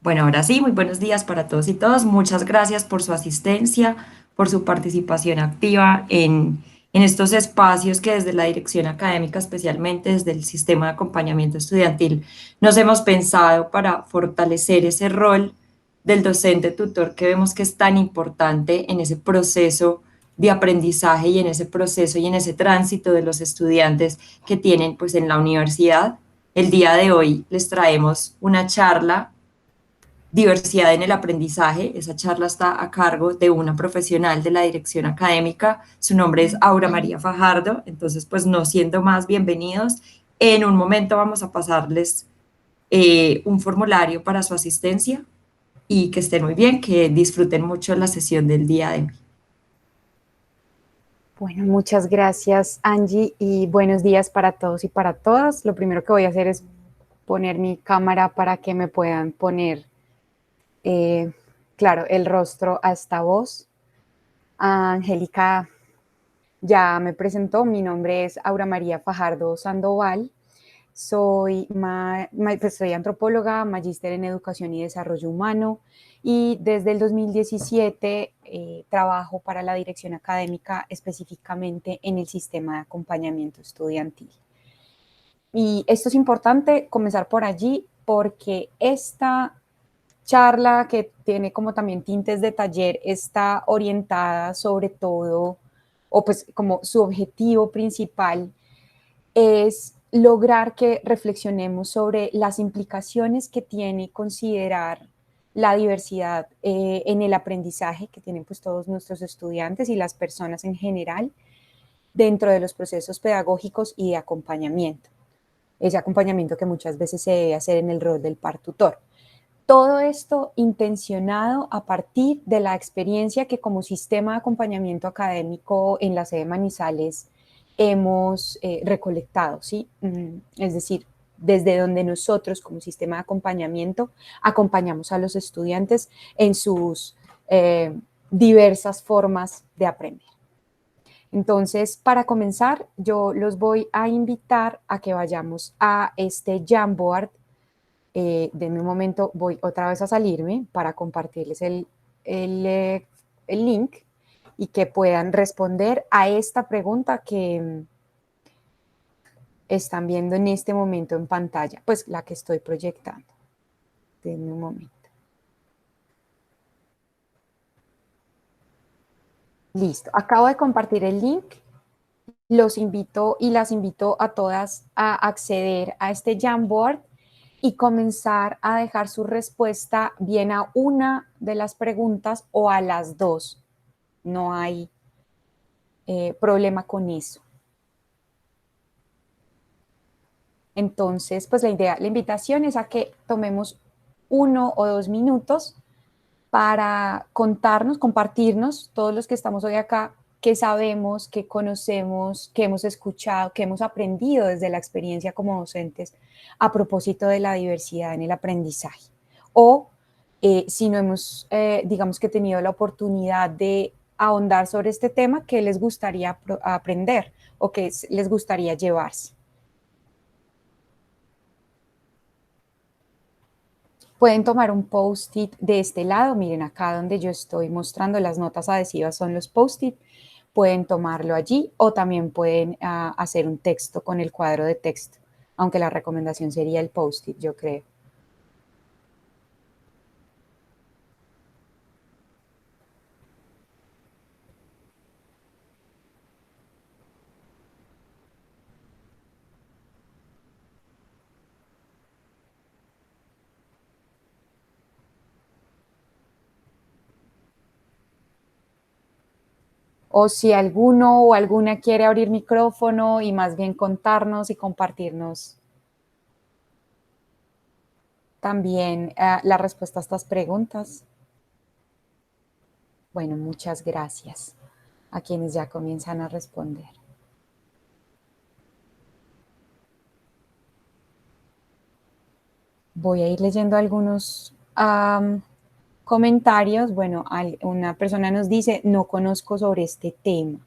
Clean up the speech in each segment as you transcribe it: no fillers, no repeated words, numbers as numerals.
Bueno, ahora sí, muy buenos días para todos y todas. Muchas gracias por su asistencia, por su participación activa en estos espacios que desde la dirección académica, especialmente desde el sistema de acompañamiento estudiantil, nos hemos pensado para fortalecer ese rol del docente tutor que vemos que es tan importante en ese proceso de aprendizaje y en ese proceso y en ese tránsito de los estudiantes que tienen pues en la universidad. El día de hoy les traemos una charla Diversidad en el aprendizaje. Esa charla está a cargo de una profesional de la dirección académica. Su nombre es Aura María Fajardo. Entonces, pues no siendo más, bienvenidos. En un momento vamos a pasarles un formulario para su asistencia y que estén muy bien, que disfruten mucho la sesión del día de hoy. Bueno, muchas gracias, Angie, y buenos días para todos y para todas. Lo primero que voy a hacer es poner mi cámara para que me puedan poner, claro, el rostro a esta voz. Angélica ya me presentó, mi nombre es Aura María Fajardo Sandoval. Soy, soy antropóloga, magíster en educación y desarrollo humano y desde el 2017 trabajo para la dirección académica específicamente en el sistema de acompañamiento estudiantil. Y esto es importante comenzar por allí porque esta charla, que tiene como también tintes de taller, está orientada sobre todo, o pues como su objetivo principal es lograr que reflexionemos sobre las implicaciones que tiene considerar la diversidad en el aprendizaje que tienen pues todos nuestros estudiantes y las personas en general dentro de los procesos pedagógicos y de acompañamiento. Ese acompañamiento que muchas veces se debe hacer en el rol del par tutor. Todo esto intencionado a partir de la experiencia que como sistema de acompañamiento académico en la sede Manizales hemos recolectado, ¿sí? Es decir, desde donde nosotros como sistema de acompañamiento acompañamos a los estudiantes en sus diversas formas de aprender. Entonces, para comenzar, yo los voy a invitar a que vayamos a este Jamboard. Denme un momento, voy otra vez a salirme para compartirles el link y que puedan responder a esta pregunta que están viendo en este momento en pantalla, pues la que estoy proyectando. Denme un momento. Listo, acabo de compartir el link. Los invito y las invito a todas a acceder a este Jamboard y comenzar a dejar su respuesta bien a una de las preguntas o a las dos. No hay problema con eso. Entonces, pues la invitación es a que tomemos 1 o 2 minutos para contarnos, compartirnos, todos los que estamos hoy acá, qué sabemos, qué conocemos, qué hemos escuchado, qué hemos aprendido desde la experiencia como docentes a propósito de la diversidad en el aprendizaje. O si no hemos, digamos que tenido la oportunidad de ahondar sobre este tema, qué les gustaría aprender o qué les gustaría llevarse. Pueden tomar un post-it de este lado, miren acá donde yo estoy mostrando las notas adhesivas son los post-it, pueden tomarlo allí o también pueden hacer un texto con el cuadro de texto, aunque la recomendación sería el post-it, yo creo. O si alguno o alguna quiere abrir micrófono y más bien contarnos y compartirnos también la respuesta a estas preguntas. Bueno, muchas gracias a quienes ya comienzan a responder. Voy a ir leyendo algunos comentarios. Bueno, una persona nos dice, no conozco sobre este tema.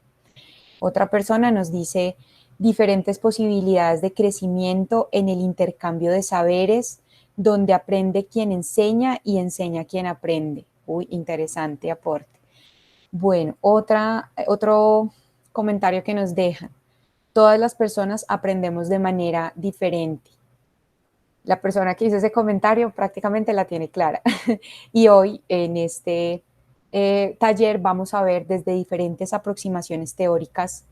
Otra persona nos dice, diferentes posibilidades de crecimiento en el intercambio de saberes, donde aprende quien enseña y enseña quien aprende. Uy, interesante aporte. Bueno, otro comentario que nos dejan. Todas las personas aprendemos de manera diferente. La persona que hizo ese comentario prácticamente la tiene clara. Y hoy en este taller vamos a ver desde diferentes aproximaciones teóricas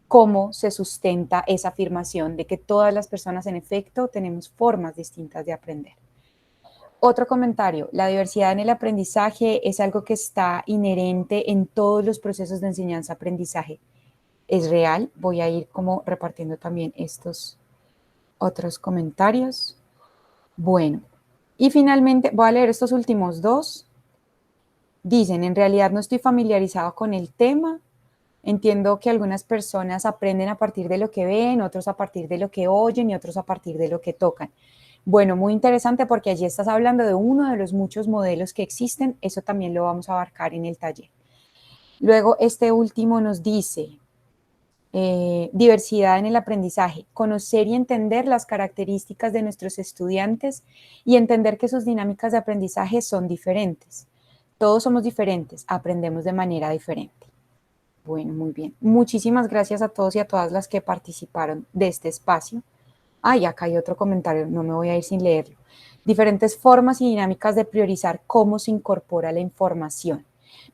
cómo se sustenta esa afirmación de que todas las personas en efecto tenemos formas distintas de aprender. Otro comentario, la diversidad en el aprendizaje es algo que está inherente en todos los procesos de enseñanza-aprendizaje. Es real, voy a ir como repartiendo también estos otros comentarios. Bueno, y finalmente voy a leer estos últimos dos. Dicen, en realidad no estoy familiarizado con el tema. Entiendo que algunas personas aprenden a partir de lo que ven, otros a partir de lo que oyen y otros a partir de lo que tocan. Bueno, muy interesante porque allí estás hablando de uno de los muchos modelos que existen. Eso también lo vamos a abarcar en el taller. Luego, este último nos dice, diversidad en el aprendizaje, conocer y entender las características de nuestros estudiantes y entender que sus dinámicas de aprendizaje son diferentes. Todos somos diferentes, aprendemos de manera diferente. Bueno, muy bien. Muchísimas gracias a todos y a todas las que participaron de este espacio. Ay, acá hay otro comentario, no me voy a ir sin leerlo. Diferentes formas y dinámicas de priorizar cómo se incorpora la información.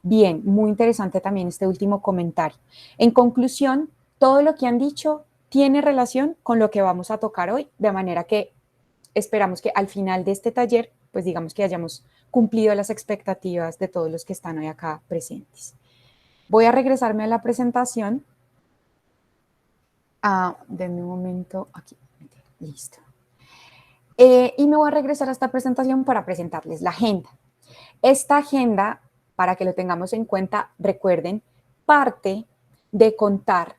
Bien, muy interesante también este último comentario. En conclusión, todo lo que han dicho tiene relación con lo que vamos a tocar hoy, de manera que esperamos que al final de este taller, pues digamos que hayamos cumplido las expectativas de todos los que están hoy acá presentes. Voy a regresarme a la presentación. Denme un momento, aquí, listo. Y me voy a regresar a esta presentación para presentarles la agenda. Esta agenda, para que lo tengamos en cuenta, recuerden, parte de contar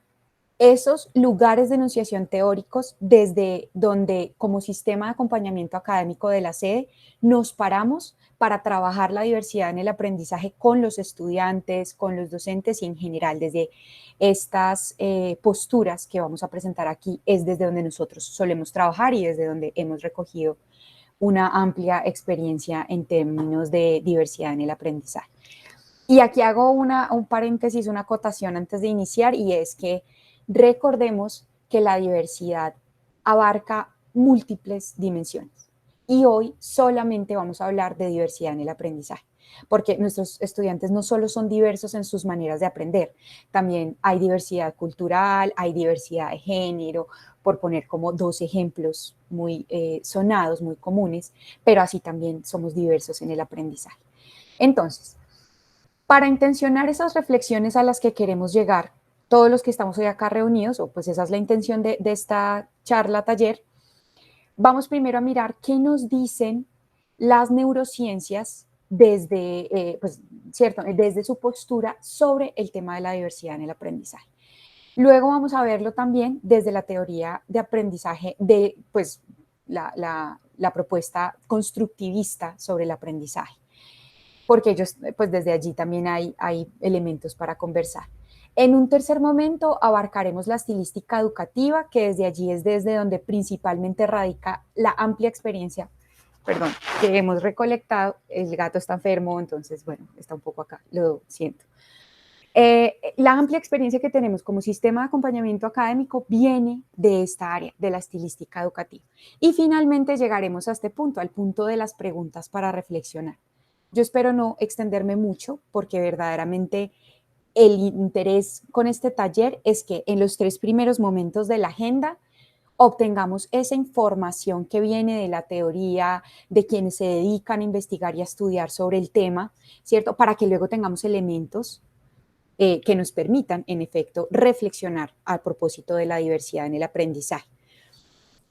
esos lugares de enunciación teóricos desde donde, como sistema de acompañamiento académico de la sede, nos paramos para trabajar la diversidad en el aprendizaje con los estudiantes, con los docentes y en general, desde estas posturas que vamos a presentar aquí, es desde donde nosotros solemos trabajar y desde donde hemos recogido una amplia experiencia en términos de diversidad en el aprendizaje. Y aquí hago un paréntesis, una acotación antes de iniciar, y es que recordemos que la diversidad abarca múltiples dimensiones. Y hoy solamente vamos a hablar de diversidad en el aprendizaje, porque nuestros estudiantes no solo son diversos en sus maneras de aprender, también hay diversidad cultural, hay diversidad de género, por poner como dos ejemplos muy sonados, muy comunes, pero así también somos diversos en el aprendizaje. Entonces, para intencionar esas reflexiones a las que queremos llegar, todos los que estamos hoy acá reunidos, o pues esa es la intención de esta charla, taller, vamos primero a mirar qué nos dicen las neurociencias desde, pues, cierto, desde su postura sobre el tema de la diversidad en el aprendizaje. Luego vamos a verlo también desde la teoría de aprendizaje, de pues, la propuesta constructivista sobre el aprendizaje, porque ellos, pues desde allí también hay elementos para conversar. En un tercer momento abarcaremos la estilística educativa, que desde allí es desde donde principalmente radica la amplia experiencia, perdón, que hemos recolectado. El gato está enfermo, entonces, bueno, está un poco acá, lo siento. La amplia experiencia que tenemos como sistema de acompañamiento académico viene de esta área, de la estilística educativa. Y finalmente llegaremos a este punto, al punto de las preguntas para reflexionar. Yo espero no extenderme mucho porque verdaderamente el interés con este taller es que en los 3 primeros momentos de la agenda obtengamos esa información que viene de la teoría, de quienes se dedican a investigar y a estudiar sobre el tema, ¿cierto? Para que luego tengamos elementos que nos permitan, en efecto, reflexionar a propósito de la diversidad en el aprendizaje.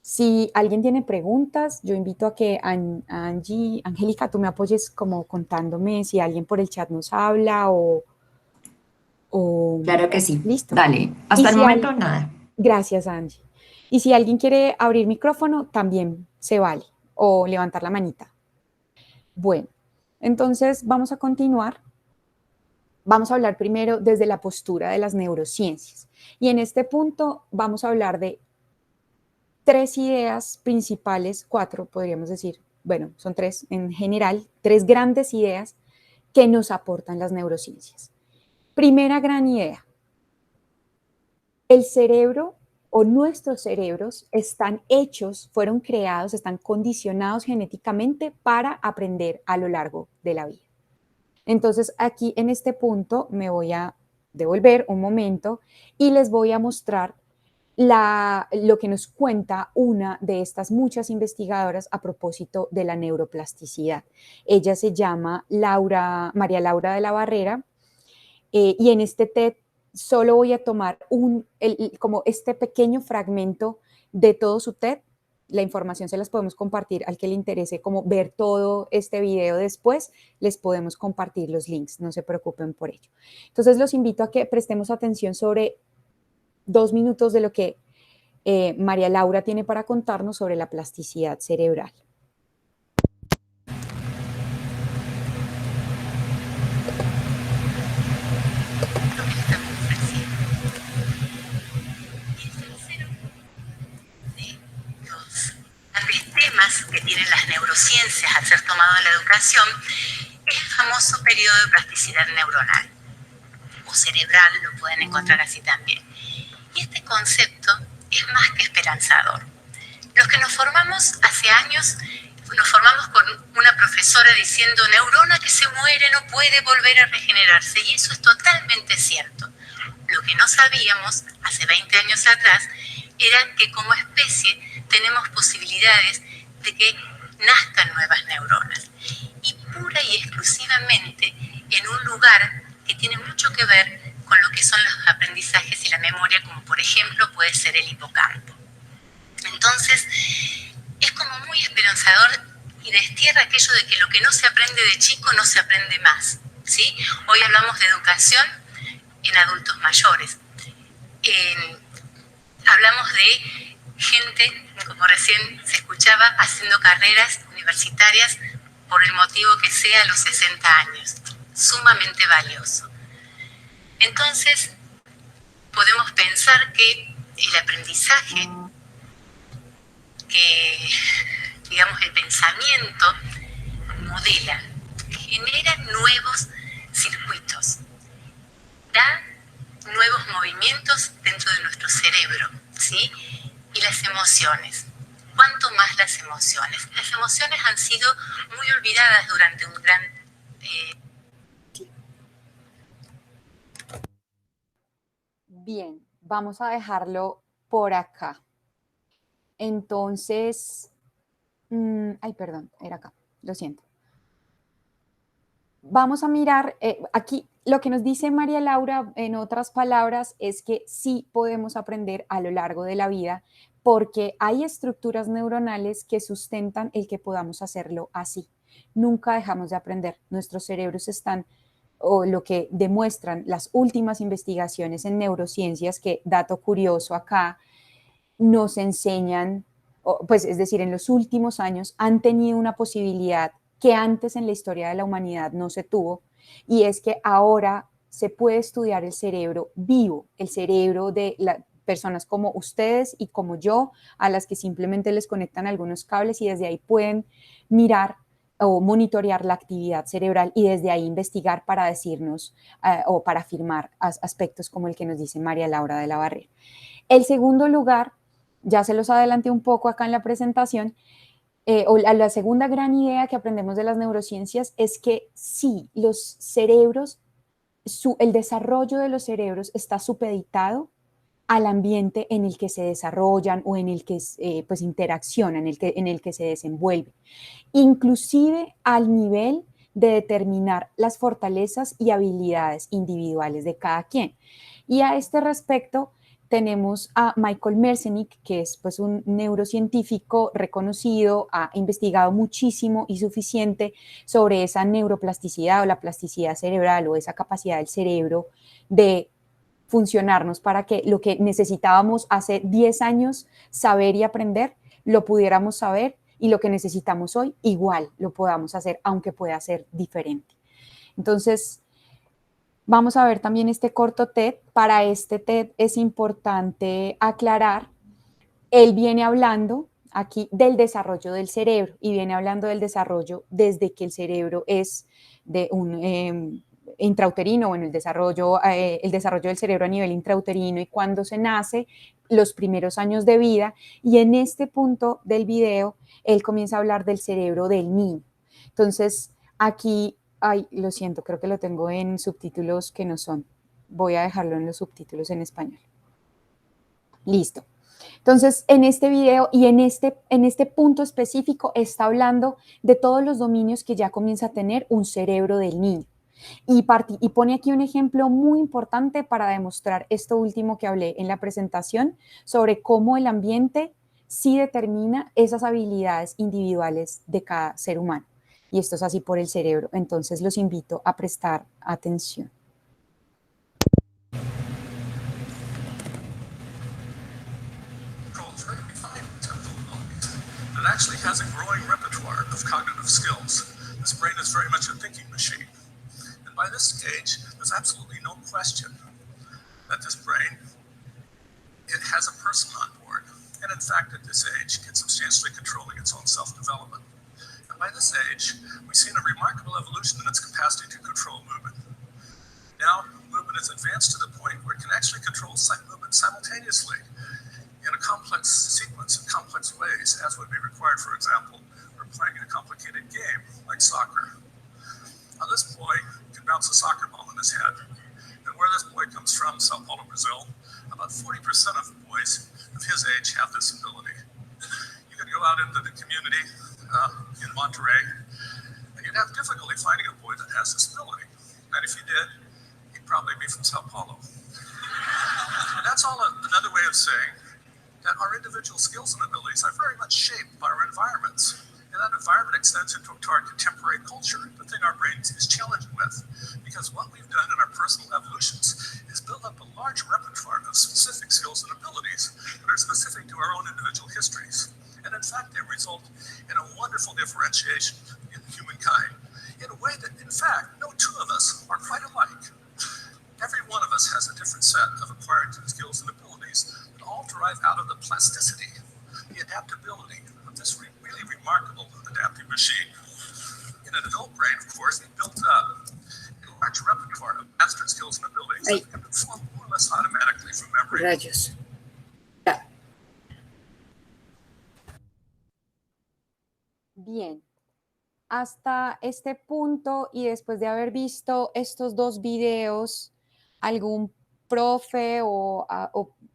Si alguien tiene preguntas, yo invito a que Angie, Angélica, tú me apoyes como contándome si alguien por el chat nos habla o Claro que sí. listo. Dale. Y Hasta el si momento, nada. gracias, Angie. Y si alguien quiere abrir micrófono, también se vale, o levantar la manita. Bueno, entonces vamos a continuar. Vamos a hablar primero desde la postura de las neurociencias. Y en este punto vamos a hablar de 3 ideas principales, 4 podríamos decir, bueno, son tres en general, tres grandes ideas que nos aportan las neurociencias. Primera gran idea, el cerebro o nuestros cerebros están hechos, fueron creados, están condicionados genéticamente para aprender a lo largo de la vida. Entonces, aquí en este punto me voy a devolver un momento y les voy a mostrar lo que nos cuenta una de estas muchas investigadoras a propósito de la neuroplasticidad. Ella se llama María Laura de la Barrera, y en este TED solo voy a tomar como este pequeño fragmento de todo su TED. La información se las podemos compartir al que le interese como ver todo este video después, les podemos compartir los links, no se preocupen por ello. Entonces los invito a que prestemos atención sobre 2 minutos de lo que María Laura tiene para contarnos sobre la plasticidad cerebral. Temas que tienen las neurociencias al ser tomado en la educación es el famoso periodo de plasticidad neuronal o cerebral, lo pueden encontrar así también. Y este concepto es más que esperanzador. Los que nos formamos hace años, nos formamos con una profesora diciendo neurona que se muere no puede volver a regenerarse, y eso es totalmente cierto. Lo que no sabíamos hace 20 años atrás era que como especie tenemos posibilidades de que nazcan nuevas neuronas, y pura y exclusivamente en un lugar que tiene mucho que ver con lo que son los aprendizajes y la memoria, como por ejemplo puede ser el hipocampo. Entonces, es como muy esperanzador y destierra aquello de que lo que no se aprende de chico no se aprende más, ¿sí? Hoy hablamos de educación en adultos mayores. Hablamos de gente, como recién se escuchaba, haciendo carreras universitarias por el motivo que sea a los 60 años. Sumamente valioso. Entonces, podemos pensar que el aprendizaje, que digamos el pensamiento modela, genera nuevos circuitos, da nuevos movimientos dentro de nuestro cerebro, ¿sí? Y las emociones. ¿Cuánto más las emociones? Las emociones han sido muy olvidadas durante un gran Bien, vamos a dejarlo por acá. Entonces, ay, perdón, era acá, lo siento. Vamos a mirar, aquí lo que nos dice María Laura, en otras palabras, es que sí podemos aprender a lo largo de la vida porque hay estructuras neuronales que sustentan el que podamos hacerlo así. Nunca dejamos de aprender. Nuestros cerebros están, o lo que demuestran las últimas investigaciones en neurociencias, que dato curioso acá, nos enseñan, pues es decir, en los últimos años han tenido una posibilidad que antes en la historia de la humanidad no se tuvo, y es que ahora se puede estudiar el cerebro vivo, el cerebro de las personas como ustedes y como yo, a las que simplemente les conectan algunos cables y desde ahí pueden mirar o monitorear la actividad cerebral y desde ahí investigar para decirnos o para afirmar aspectos como el que nos dice María Laura de la Barrera. El segundo lugar, ya se los adelanté un poco acá en la presentación, o la segunda gran idea que aprendemos de las neurociencias es que sí, los cerebros, el desarrollo de los cerebros está supeditado al ambiente en el que se desarrollan o en el que pues interaccionan, en el que se desenvuelven, inclusive al nivel de determinar las fortalezas y habilidades individuales de cada quien. Y a este respecto, tenemos a Michael Merzenich, que es pues, un neurocientífico reconocido, ha investigado muchísimo y suficiente sobre esa neuroplasticidad o la plasticidad cerebral o esa capacidad del cerebro de funcionarnos para que lo que necesitábamos hace 10 años saber y aprender, lo pudiéramos saber, y lo que necesitamos hoy igual lo podamos hacer, aunque pueda ser diferente. Entonces, vamos a ver también este corto TED. Para este TED es importante aclarar, él viene hablando aquí del desarrollo del cerebro, y viene hablando del desarrollo desde que el cerebro es de un intrauterino, bueno, el desarrollo del cerebro a nivel intrauterino y cuando se nace, los primeros años de vida, y en este punto del video, él comienza a hablar del cerebro del niño. Entonces, aquí, ay, lo siento, creo que lo tengo en subtítulos que no son. Voy a dejarlo en los subtítulos en español. Listo. Entonces, en este video y en este punto específico está hablando de todos los dominios que ya comienza a tener un cerebro del niño. Y pone aquí un ejemplo muy importante para demostrar esto último que hablé en la presentación sobre cómo el ambiente sí determina esas habilidades individuales de cada ser humano. Y esto es así por el cerebro. Entonces, los invito a prestar atención. It actually has a growing repertoire of cognitive skills. This brain is very much a thinking machine. And by this stage, there's absolutely no question that this brain, it has a person on board. And in fact, at this age, it's substantially controlling its own self-development. And by this age, we've seen a remarkable evolution in its capacity to control movement. Now, movement is advanced to the point where it can actually control movement simultaneously in a complex sequence in complex ways, as would be required, for example, for playing a complicated game like soccer. Now, this boy can bounce a soccer ball in his head. And where this boy comes from, Sao Paulo, Brazil, about 40% of the boys of his age have this ability. You could go out into the community in Monterey, and you'd have difficulty finding a boy that has this ability. And if you did, he'd probably be from Sao Paulo. And that's all another way of saying that our individual skills and abilities are very much shaped by our environments. And that environment extends into our contemporary culture, the thing our brains is challenged with. Because what we've done in our personal evolutions is build up a large repertoire of specific skills and abilities that are specific to our own individual histories. And in fact, they result in a wonderful differentiation in humankind in a way that, in fact, no two of us are quite alike. Every one of us has a different set of acquired skills and abilities that all derive out of the plasticity, the adaptability of this really remarkable adaptive machine. In an adult brain, of course, it built up a large repertoire of mastered skills and abilities that can perform more or less automatically from memory. Rayos. Bien. Hasta este punto y después de haber visto estos dos videos, ¿algún profe o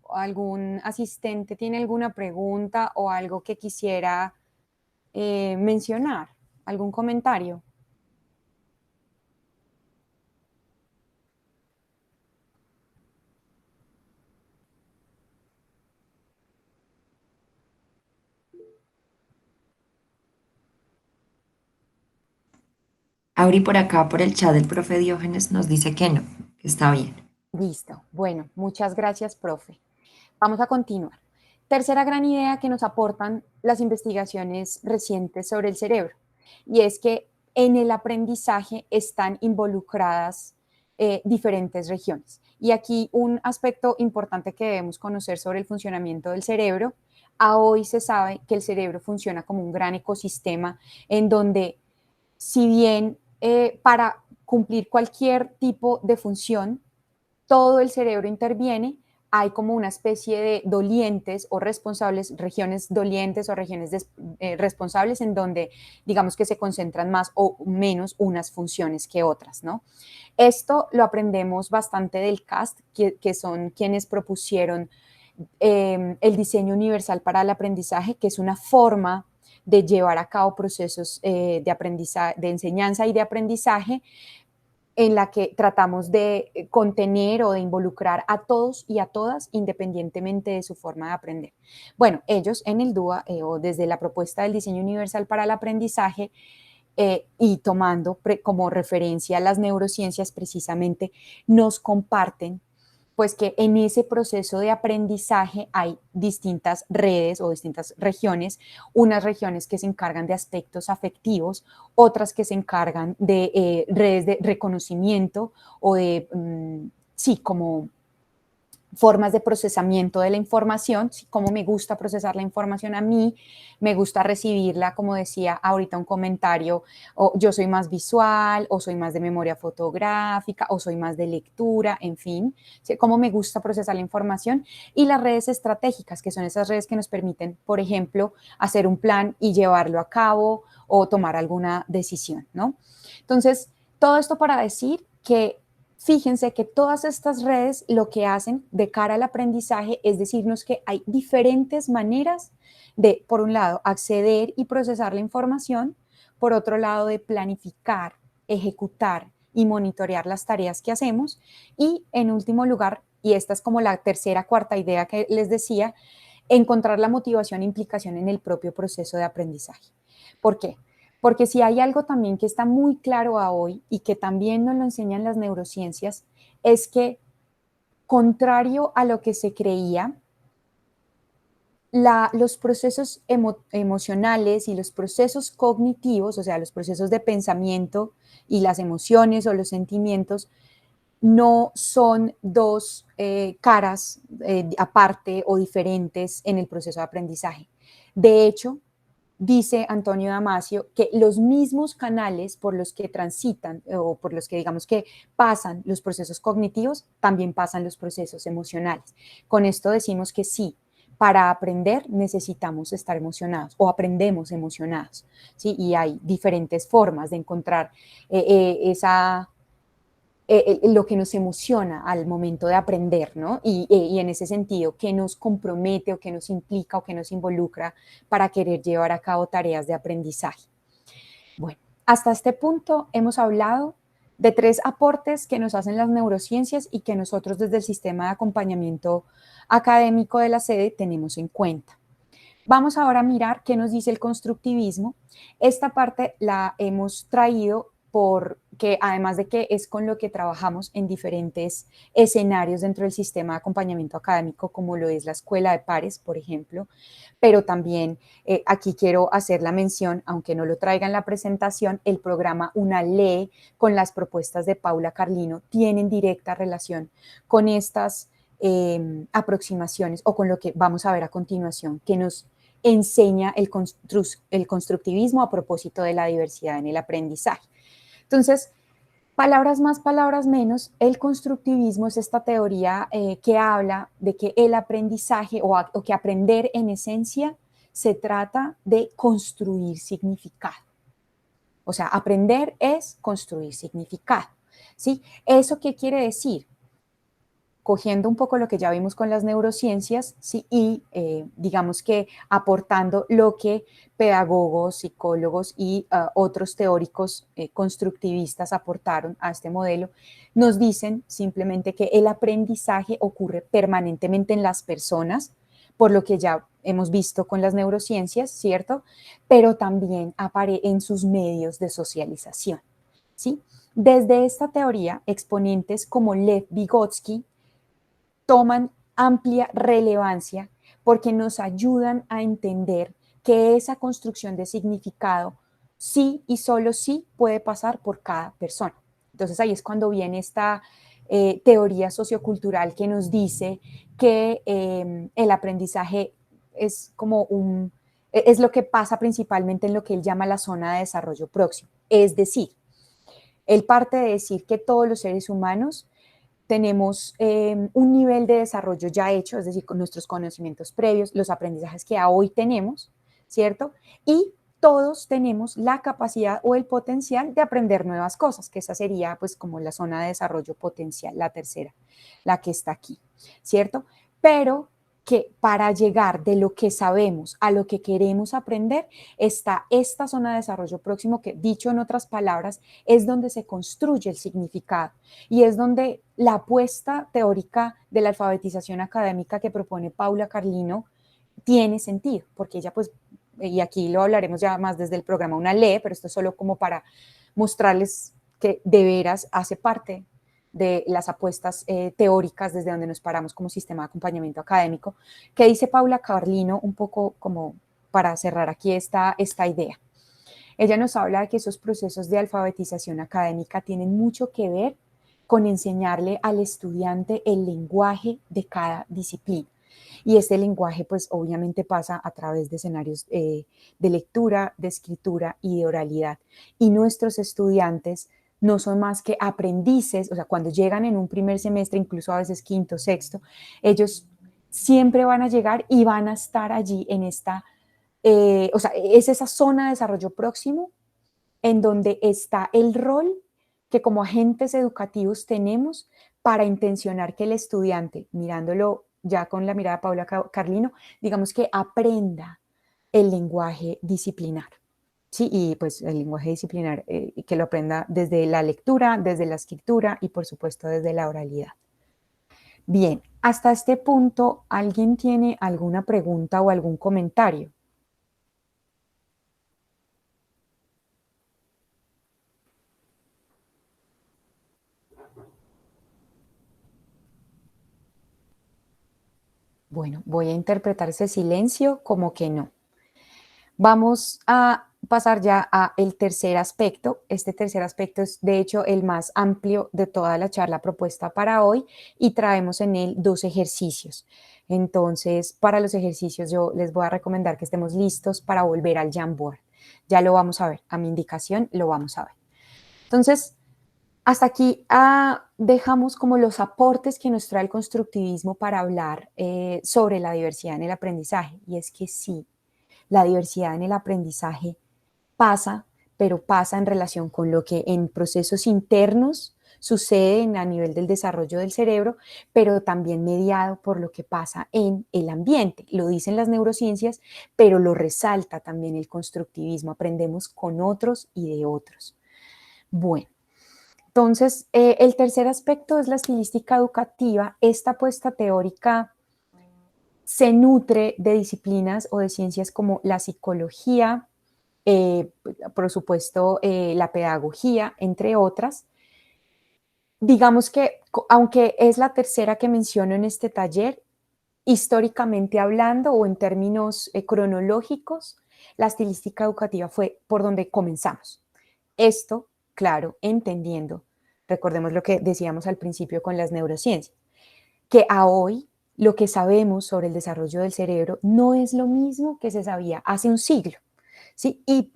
algún asistente tiene alguna pregunta o algo que quisiera mencionar? ¿Algún comentario? Auri por acá, por el chat del profe Diógenes, nos dice que no, que está bien. Listo. Bueno, muchas gracias, profe. Vamos a continuar. Tercera gran idea que nos aportan las investigaciones recientes sobre el cerebro, y es que en el aprendizaje están involucradas diferentes regiones. Y aquí un aspecto importante que debemos conocer sobre el funcionamiento del cerebro. A hoy se sabe que el cerebro funciona como un gran ecosistema en donde, si bien para cumplir cualquier tipo de función, todo el cerebro interviene, hay como una especie de dolientes o responsables, regiones dolientes o regiones responsables en donde digamos que se concentran más o menos unas funciones que otras, ¿no? Esto lo aprendemos bastante del CAST, que son quienes propusieron el diseño universal para el aprendizaje, que es una forma de llevar a cabo procesos de aprendizaje, de enseñanza y de aprendizaje, en la que tratamos de contener o de involucrar a todos y a todas independientemente de su forma de aprender. Bueno, ellos en el DUA o desde la propuesta del diseño universal para el aprendizaje y tomando como referencia las neurociencias precisamente, nos comparten pues que en ese proceso de aprendizaje hay distintas redes o distintas regiones, unas regiones que se encargan de aspectos afectivos, otras que se encargan de redes de reconocimiento o de, sí, como formas de procesamiento de la información, ¿sí? Cómo me gusta procesar la información a mí, me gusta recibirla, como decía ahorita un comentario, o yo soy más visual, o soy más de memoria fotográfica, o soy más de lectura, en fin, ¿sí? Cómo me gusta procesar la información, y las redes estratégicas, que son esas redes que nos permiten, por ejemplo, hacer un plan y llevarlo a cabo, o tomar alguna decisión, ¿no? Entonces, todo esto para decir que fíjense que todas estas redes lo que hacen de cara al aprendizaje es decirnos que hay diferentes maneras de, por un lado, acceder y procesar la información, por otro lado, de planificar, ejecutar y monitorear las tareas que hacemos, y en último lugar, y esta es como la tercera, cuarta idea que les decía, encontrar la motivación e implicación en el propio proceso de aprendizaje. ¿Por qué? Porque si hay algo también que está muy claro a hoy y que también nos lo enseñan las neurociencias, es que, contrario a lo que se creía, los procesos emocionales y los procesos cognitivos, o sea, los procesos de pensamiento y las emociones o los sentimientos, no son dos caras aparte o diferentes en el proceso de aprendizaje. De hecho, dice Antonio Damasio que los mismos canales por los que transitan o por los que digamos que pasan los procesos cognitivos, también pasan los procesos emocionales. Con esto decimos que sí, para aprender necesitamos estar emocionados o aprendemos emocionados, ¿sí? Y hay diferentes formas de encontrar lo que nos emociona al momento de aprender, ¿no? Y en ese sentido, ¿qué nos compromete o qué nos implica o qué nos involucra para querer llevar a cabo tareas de aprendizaje? Bueno, hasta este punto hemos hablado de 3 aportes que nos hacen las neurociencias y que nosotros desde el sistema de acompañamiento académico de la sede tenemos en cuenta. Vamos ahora a mirar qué nos dice el constructivismo. Esta parte la hemos traído porque, además de que es con lo que trabajamos en diferentes escenarios dentro del sistema de acompañamiento académico, como lo es la escuela de pares, por ejemplo, pero también aquí quiero hacer la mención, aunque no lo traiga en la presentación, el programa Una Lee con las propuestas de Paula Carlino tienen directa relación con estas aproximaciones o con lo que vamos a ver a continuación, que nos enseña el constructivismo a propósito de la diversidad en el aprendizaje. Entonces, palabras más, palabras menos, el constructivismo es esta teoría que habla de que el aprendizaje o que aprender en esencia se trata de construir significado. O sea, aprender es construir significado, ¿sí? ¿Eso qué quiere decir? Cogiendo un poco lo que ya vimos con las neurociencias, ¿sí? Y digamos que aportando lo que pedagogos, psicólogos y otros teóricos constructivistas aportaron a este modelo, nos dicen simplemente que el aprendizaje ocurre permanentemente en las personas, por lo que ya hemos visto con las neurociencias, ¿cierto? Pero también en sus medios de socialización, ¿sí? Desde esta teoría, exponentes como Lev Vygotsky toman amplia relevancia porque nos ayudan a entender que esa construcción de significado sí y solo sí puede pasar por cada persona. Entonces ahí es cuando viene esta teoría sociocultural que nos dice que el aprendizaje es es lo que pasa principalmente en lo que él llama la zona de desarrollo próximo. Es decir, él parte de decir que todos los seres humanos tenemos un nivel de desarrollo ya hecho, es decir, con nuestros conocimientos previos, los aprendizajes que a hoy tenemos, ¿cierto? Y todos tenemos la capacidad o el potencial de aprender nuevas cosas, que esa sería pues como la zona de desarrollo potencial, la tercera, la que está aquí, ¿cierto? Pero que para llegar de lo que sabemos a lo que queremos aprender, está esta zona de desarrollo próximo que, dicho en otras palabras, es donde se construye el significado y es donde la apuesta teórica de la alfabetización académica que propone Paula Carlino tiene sentido, porque ella pues, y aquí lo hablaremos ya más desde el programa Una Lee, pero esto es solo como para mostrarles que de veras hace parte de las apuestas teóricas desde donde nos paramos como sistema de acompañamiento académico, que dice Paula Carlino un poco como para cerrar aquí esta idea. Ella nos habla de que esos procesos de alfabetización académica tienen mucho que ver con enseñarle al estudiante el lenguaje de cada disciplina. Y este lenguaje, pues obviamente pasa a través de escenarios de lectura, de escritura y de oralidad. Y nuestros estudiantes no son más que aprendices, o sea, cuando llegan en un primer semestre, incluso a veces quinto, sexto, ellos siempre van a llegar y van a estar allí en esta, o sea, es esa zona de desarrollo próximo en donde está el rol que como agentes educativos tenemos para intencionar que el estudiante, mirándolo ya con la mirada de Paula Carlino, digamos que aprenda el lenguaje disciplinar. Sí, y pues el lenguaje disciplinar, que lo aprenda desde la lectura, desde la escritura y por supuesto desde la oralidad. Bien, hasta este punto, ¿alguien tiene alguna pregunta o algún comentario? Bueno, voy a interpretar ese silencio como que no. Vamos a pasar ya a el tercer aspecto. Este tercer aspecto es, de hecho, el más amplio de toda la charla propuesta para hoy y traemos en él 2 ejercicios. Entonces, para los ejercicios yo les voy a recomendar que estemos listos para volver al Jamboard. Ya lo vamos a ver, a mi indicación lo vamos a ver. Entonces, hasta aquí dejamos como los aportes que nos trae el constructivismo para hablar sobre la diversidad en el aprendizaje. Y es que sí, la diversidad en el aprendizaje pasa, pero pasa en relación con lo que en procesos internos sucede a nivel del desarrollo del cerebro, pero también mediado por lo que pasa en el ambiente. Lo dicen las neurociencias, pero lo resalta también el constructivismo. Aprendemos con otros y de otros. Bueno. Entonces, el tercer aspecto es la estilística educativa. Esta apuesta teórica se nutre de disciplinas o de ciencias como la psicología, por supuesto, la pedagogía, entre otras. Digamos que, aunque es la tercera que menciono en este taller, históricamente hablando o en términos cronológicos, la estilística educativa fue por donde comenzamos. Esto, claro, entendiendo, recordemos lo que decíamos al principio con las neurociencias, que a hoy lo que sabemos sobre el desarrollo del cerebro no es lo mismo que se sabía hace un siglo, ¿sí? Y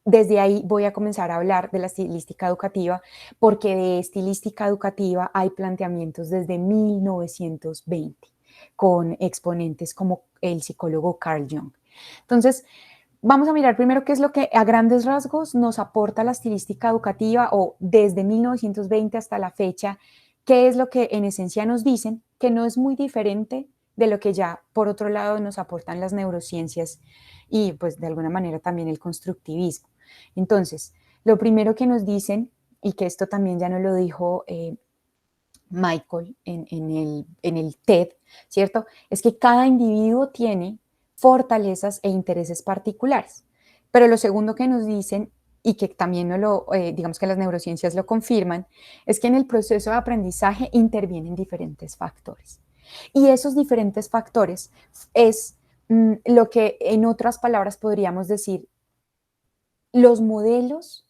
desde ahí voy a comenzar a hablar de la estilística educativa, porque de estilística educativa hay planteamientos desde 1920, con exponentes como el psicólogo Carl Jung. Entonces, vamos a mirar primero qué es lo que a grandes rasgos nos aporta la estilística educativa o desde 1920 hasta la fecha, qué es lo que en esencia nos dicen, que no es muy diferente de lo que ya por otro lado nos aportan las neurociencias y pues de alguna manera también el constructivismo. Entonces, lo primero que nos dicen, y que esto también ya nos lo dijo Michael en el TED, ¿cierto? Es que cada individuo tiene fortalezas e intereses particulares. Pero lo segundo que nos dicen, y que también digamos que las neurociencias lo confirman, es que en el proceso de aprendizaje intervienen diferentes factores. Y esos diferentes factores es lo que en otras palabras podríamos decir los modelos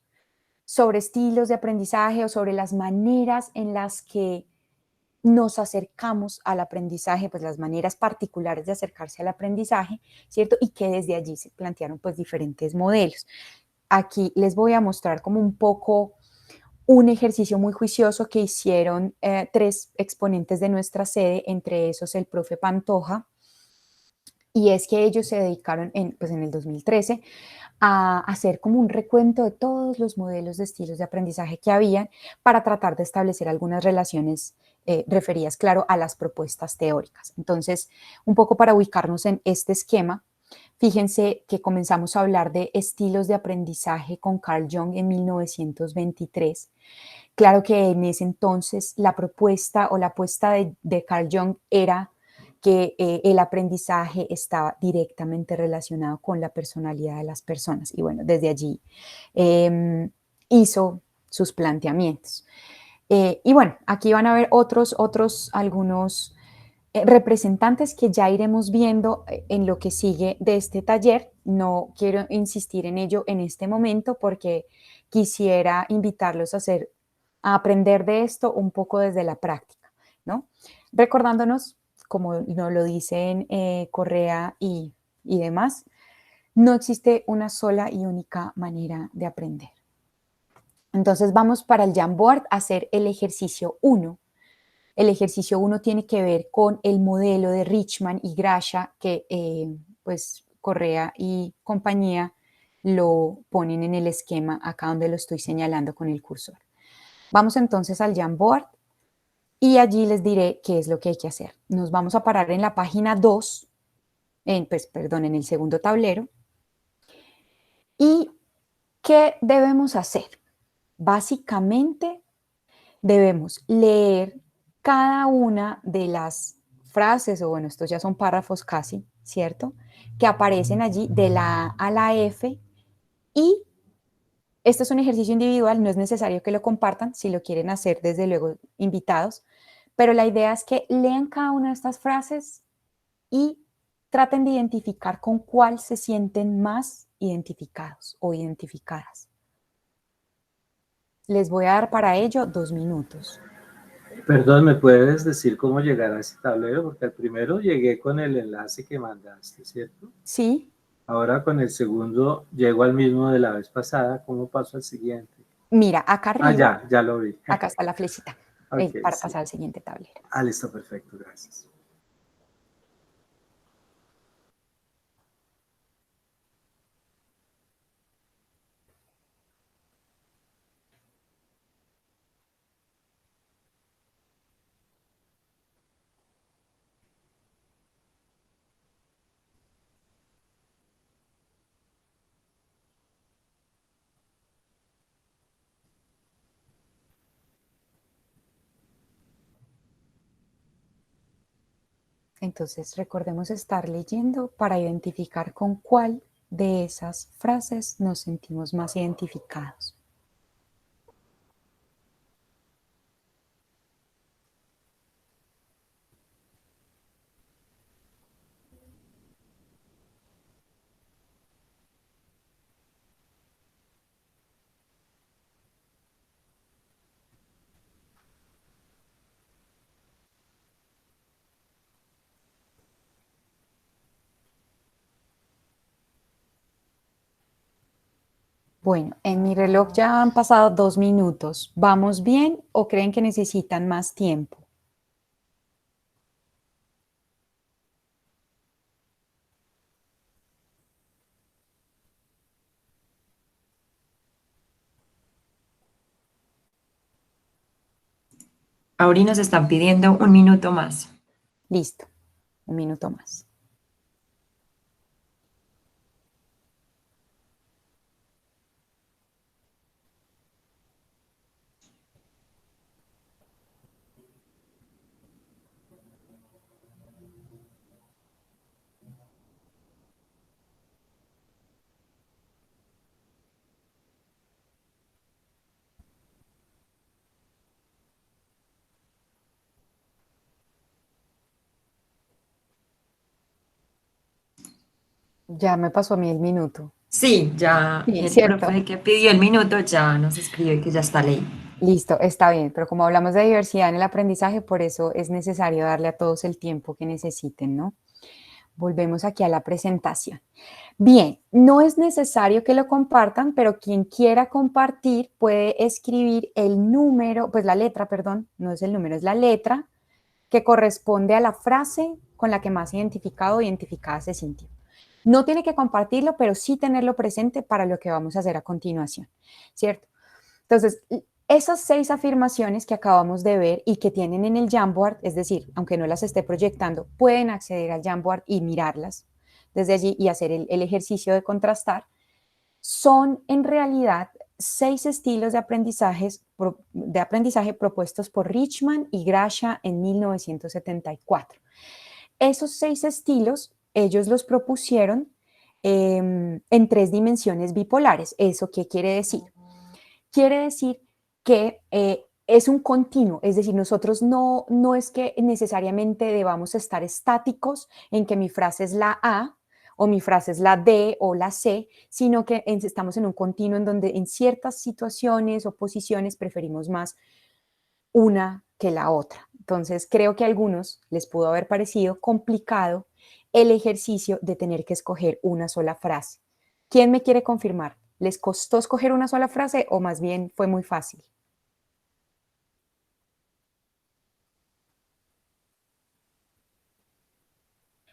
sobre estilos de aprendizaje o sobre las maneras en las que nos acercamos al aprendizaje, pues las maneras particulares de acercarse al aprendizaje, ¿cierto? Y que desde allí se plantearon pues diferentes modelos. Aquí les voy a mostrar como un poco un ejercicio muy juicioso que hicieron 3 exponentes de nuestra sede, entre esos el profe Pantoja, y es que ellos se dedicaron pues en el 2013 a hacer como un recuento de todos los modelos de estilos de aprendizaje que habían para tratar de establecer algunas relaciones referidas, claro, a las propuestas teóricas. Entonces, un poco para ubicarnos en este esquema, fíjense que comenzamos a hablar de estilos de aprendizaje con Carl Jung en 1923. Claro que en ese entonces la propuesta o la apuesta de Carl Jung era que el aprendizaje estaba directamente relacionado con la personalidad de las personas. Y bueno, desde allí hizo sus planteamientos. Y bueno, aquí van a ver algunos representantes que ya iremos viendo en lo que sigue de este taller. No quiero insistir en ello en este momento porque quisiera invitarlos a hacer a aprender de esto un poco desde la práctica, ¿no? Recordándonos, como nos lo dicen Correa y demás, no existe una sola y única manera de aprender. Entonces vamos para el Jamboard a hacer el ejercicio 1. El ejercicio 1 tiene que ver con el modelo de Richman y Gracia que pues Correa y compañía lo ponen en el esquema acá donde lo estoy señalando con el cursor. Vamos entonces al Jamboard y allí les diré qué es lo que hay que hacer. Nos vamos a parar en la página 2, en el segundo tablero. ¿Y qué debemos hacer? Básicamente debemos leer cada una de las frases, o bueno, estos ya son párrafos casi, ¿cierto? Que aparecen allí de la A a la F, y este es un ejercicio individual, no es necesario que lo compartan, si lo quieren hacer, desde luego, invitados, pero la idea es que lean cada una de estas frases y traten de identificar con cuál se sienten más identificados o identificadas. Les voy a dar para ello 2 minutos. Perdón, ¿me puedes decir cómo llegar a ese tablero? Porque al primero llegué con el enlace que mandaste, ¿cierto? Sí. Ahora con el segundo llego al mismo de la vez pasada. ¿Cómo paso al siguiente? Mira, acá arriba. Ya lo vi. Acá está la flechita Okay, para sí. pasar al siguiente tablero. Listo, perfecto, gracias. Entonces, recordemos estar leyendo para identificar con cuál de esas frases nos sentimos más identificados. Bueno, en mi reloj ya han pasado 2 minutos. ¿Vamos bien o creen que necesitan más tiempo? Ahora nos están pidiendo 1 minuto más. Listo, 1 minuto más. Ya me pasó a mí el minuto. Sí, ya Sí, el cierto. profe que pidió el minuto ya nos escribe que ya está ley. Listo, está bien, pero como hablamos de diversidad en el aprendizaje, por eso es necesario darle a todos el tiempo que necesiten, ¿no? Volvemos aquí a la presentación. Bien, no es necesario que lo compartan, pero quien quiera compartir puede escribir el número, pues la letra, perdón, no es el número, es la letra que corresponde a la frase con la que más identificado o identificada se sintió. No tiene que compartirlo, pero sí tenerlo presente para lo que vamos a hacer a continuación, ¿cierto? Entonces, esas 6 afirmaciones que acabamos de ver y que tienen en el Jamboard, es decir, aunque no las esté proyectando, pueden acceder al Jamboard y mirarlas desde allí y hacer el ejercicio de contrastar, son en realidad 6 estilos de aprendizaje propuestos por Richman y Gracia en 1974. Esos 6 estilos, ellos los propusieron en 3 dimensiones bipolares. ¿Eso qué quiere decir? Quiere decir que es un continuo, es decir, nosotros no es que necesariamente debamos estar estáticos en que mi frase es la A o mi frase es la D o la C, sino que estamos en un continuo en donde en ciertas situaciones o posiciones preferimos más una que la otra. Entonces, creo que a algunos les pudo haber parecido complicado el ejercicio de tener que escoger una sola frase. ¿Quién me quiere confirmar? ¿Les costó escoger una sola frase o más bien fue muy fácil?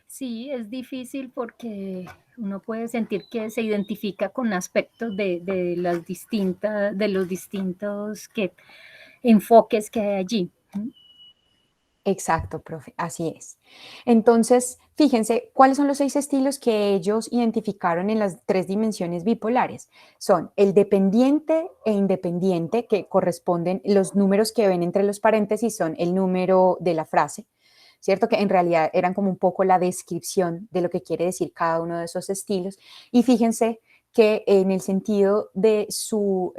Sí, es difícil porque uno puede sentir que se identifica con aspectos de las distintas, de los distintos enfoques que hay allí. Exacto, profe, así es. Entonces, fíjense, ¿cuáles son los 6 estilos que ellos identificaron en las 3 dimensiones bipolares? Son el dependiente e independiente, que corresponden, los números que ven entre los paréntesis son el número de la frase, ¿cierto? Que en realidad eran como un poco la descripción de lo que quiere decir cada uno de esos estilos. Y fíjense que en el sentido de su...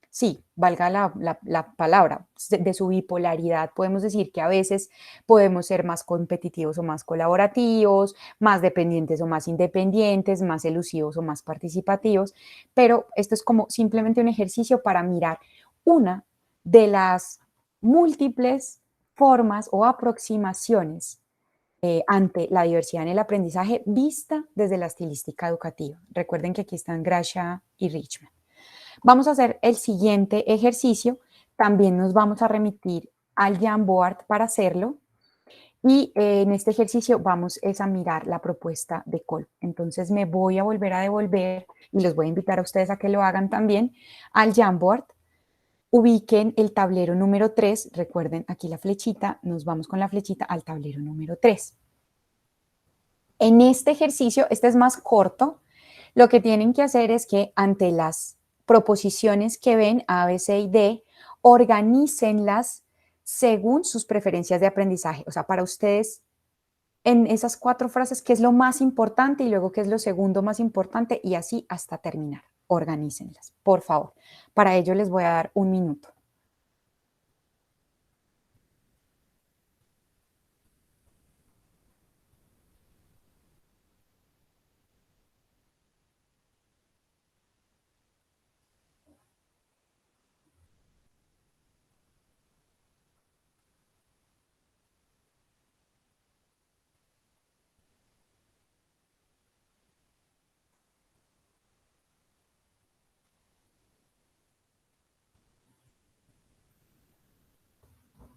sí, valga la palabra, de su bipolaridad, podemos decir que a veces podemos ser más competitivos o más colaborativos, más dependientes o más independientes, más elusivos o más participativos, pero esto es como simplemente un ejercicio para mirar una de las múltiples formas o aproximaciones ante la diversidad en el aprendizaje vista desde la estilística educativa. Recuerden que aquí están Gracia y Richman. Vamos a hacer el siguiente ejercicio. También nos vamos a remitir al Jamboard para hacerlo. Y en este ejercicio vamos a mirar la propuesta de Kolb. Entonces me voy a volver a devolver y los voy a invitar a ustedes a que lo hagan también al Jamboard. Ubiquen el tablero número 3. Recuerden aquí la flechita. Nos vamos con la flechita al tablero número 3. En este ejercicio, este es más corto, lo que tienen que hacer es que ante las proposiciones que ven, A, B, C y D, organícenlas según sus preferencias de aprendizaje. O sea, para ustedes, en esas 4 frases, ¿qué es lo más importante y luego qué es lo segundo más importante? Y así hasta terminar. Organícenlas, por favor. Para ello les voy a dar un minuto.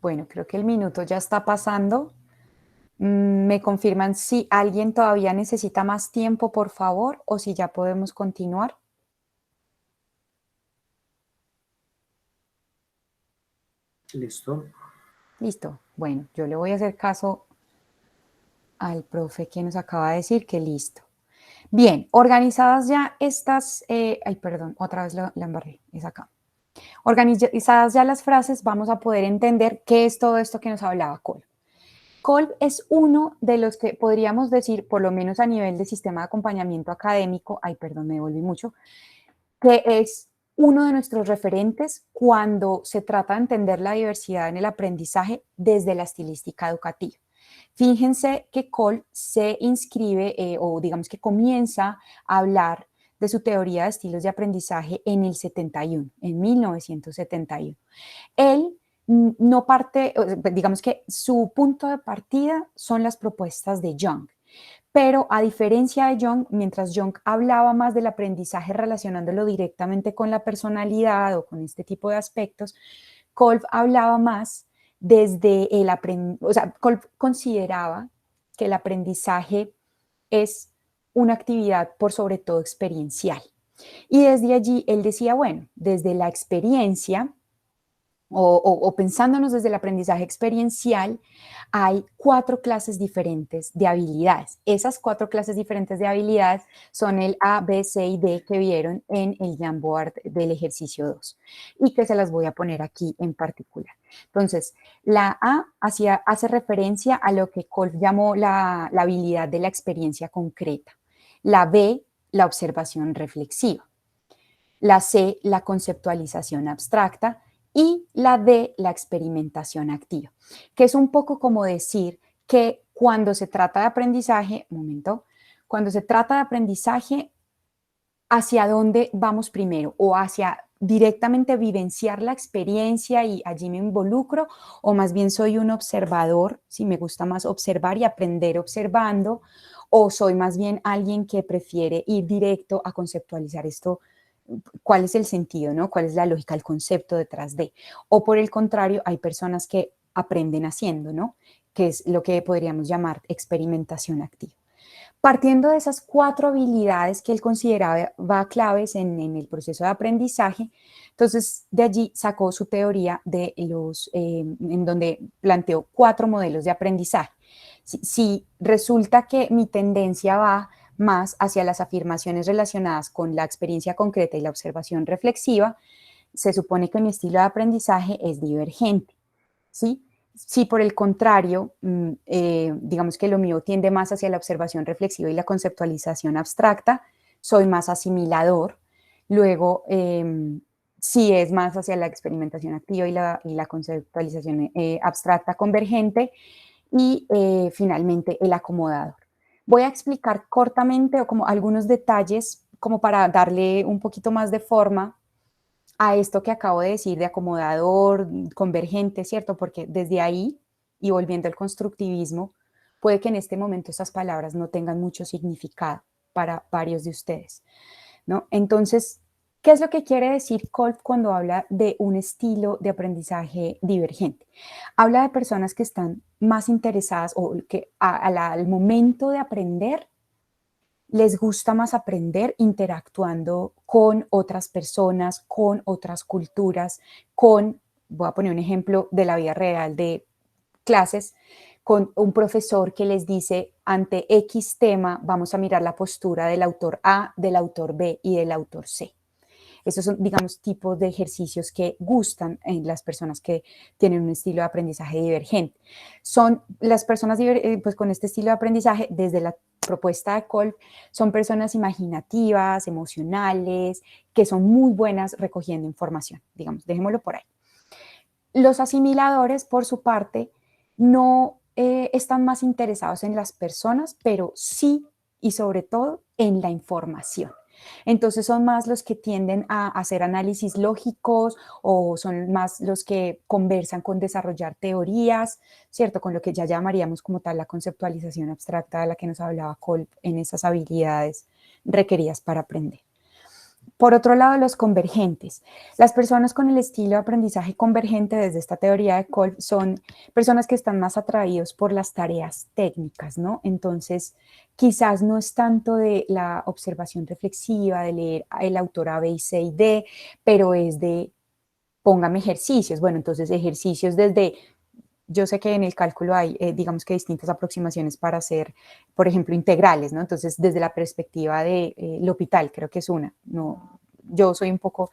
Bueno, creo que el minuto ya está pasando. ¿Me confirman si alguien todavía necesita más tiempo, por favor, o si ya podemos continuar? Listo. Listo. Bueno, yo le voy a hacer caso al profe que nos acaba de decir que listo. Bien, organizadas ya estas, ay, perdón, otra vez la embarré, es acá. Organizadas ya las frases, vamos a poder entender qué es todo esto que nos hablaba Kolb. Kolb es uno de los que podríamos decir, por lo menos a nivel de sistema de acompañamiento académico, ay, perdón, me devolví mucho, que es uno de nuestros referentes cuando se trata de entender la diversidad en el aprendizaje desde la estilística educativa. Fíjense que Kolb se inscribe o digamos que comienza a hablar de su teoría de estilos de aprendizaje en el 71, en 1971. Él no parte, digamos que su punto de partida son las propuestas de Jung, pero a diferencia de Jung, mientras Jung hablaba más del aprendizaje relacionándolo directamente con la personalidad o con este tipo de aspectos, Kolb hablaba más desde el aprendizaje, o sea, Kolb consideraba que el aprendizaje es una actividad por sobre todo experiencial. Y desde allí él decía, bueno, desde la experiencia o pensándonos desde el aprendizaje experiencial, hay 4 clases diferentes de habilidades. Esas 4 clases diferentes de habilidades son el A, B, C y D que vieron en el Jamboard del ejercicio 2 y que se las voy a poner aquí en particular. Entonces, la A hace referencia a lo que Kolb llamó la habilidad de la experiencia concreta. La B, la observación reflexiva. La C, la conceptualización abstracta. Y la D, la experimentación activa, que es un poco como decir que cuando se trata de aprendizaje, cuando se trata de aprendizaje, ¿hacia dónde vamos primero? ¿O hacia directamente vivenciar la experiencia y allí me involucro? ¿O más bien soy un observador, si me gusta más observar y aprender observando? ¿O soy más bien alguien que prefiere ir directo a conceptualizar esto? ¿Cuál es el sentido, no? ¿Cuál es la lógica, el concepto detrás de? O por el contrario, hay personas que aprenden haciendo, ¿no? Que es lo que podríamos llamar experimentación activa. Partiendo de esas 4 habilidades que él consideraba claves en el proceso de aprendizaje, entonces de allí sacó su teoría en donde planteó 4 modelos de aprendizaje. Si resulta que mi tendencia va más hacia las afirmaciones relacionadas con la experiencia concreta y la observación reflexiva, se supone que mi estilo de aprendizaje es divergente, ¿sí? Si por el contrario, digamos que lo mío tiende más hacia la observación reflexiva y la conceptualización abstracta, soy más asimilador. Luego, si es más hacia la experimentación activa y la conceptualización abstracta convergente. Y finalmente, el acomodador. Voy a explicar cortamente o como algunos detalles como para darle un poquito más de forma a esto que acabo de decir de acomodador, convergente, ¿cierto? Porque desde ahí, y volviendo al constructivismo, puede que en este momento esas palabras no tengan mucho significado para varios de ustedes, ¿no? Entonces, ¿qué es lo que quiere decir Kolb cuando habla de un estilo de aprendizaje divergente? Habla de personas que están más interesadas o que al momento de aprender les gusta más aprender interactuando con otras personas, con otras culturas, voy a poner un ejemplo de la vida real de clases, con un profesor que les dice, ante X tema, vamos a mirar la postura del autor A, del autor B y del autor C. Esos son, digamos, tipos de ejercicios que gustan en las personas que tienen un estilo de aprendizaje divergente. Son las personas pues, con este estilo de aprendizaje, desde la propuesta de Kolb, son personas imaginativas, emocionales, que son muy buenas recogiendo información, digamos, dejémoslo por ahí. Los asimiladores, por su parte, no están más interesados en las personas, pero sí y sobre todo en la información. Entonces son más los que tienden a hacer análisis lógicos o son más los que conversan con desarrollar teorías, ¿cierto? Con lo que ya llamaríamos como tal la conceptualización abstracta de la que nos hablaba Kolb en esas habilidades requeridas para aprender. Por otro lado, los convergentes. Las personas con el estilo de aprendizaje convergente desde esta teoría de Kolb son personas que están más atraídos por las tareas técnicas, ¿no? Entonces, quizás no es tanto de la observación reflexiva, de leer el autor A, B y C y D, pero es de póngame ejercicios. Bueno, entonces ejercicios desde... Yo sé que en el cálculo hay, digamos que distintas aproximaciones para hacer, por ejemplo, integrales, ¿no? Entonces, desde la perspectiva de L'Hopital, creo que es una. No, yo soy un poco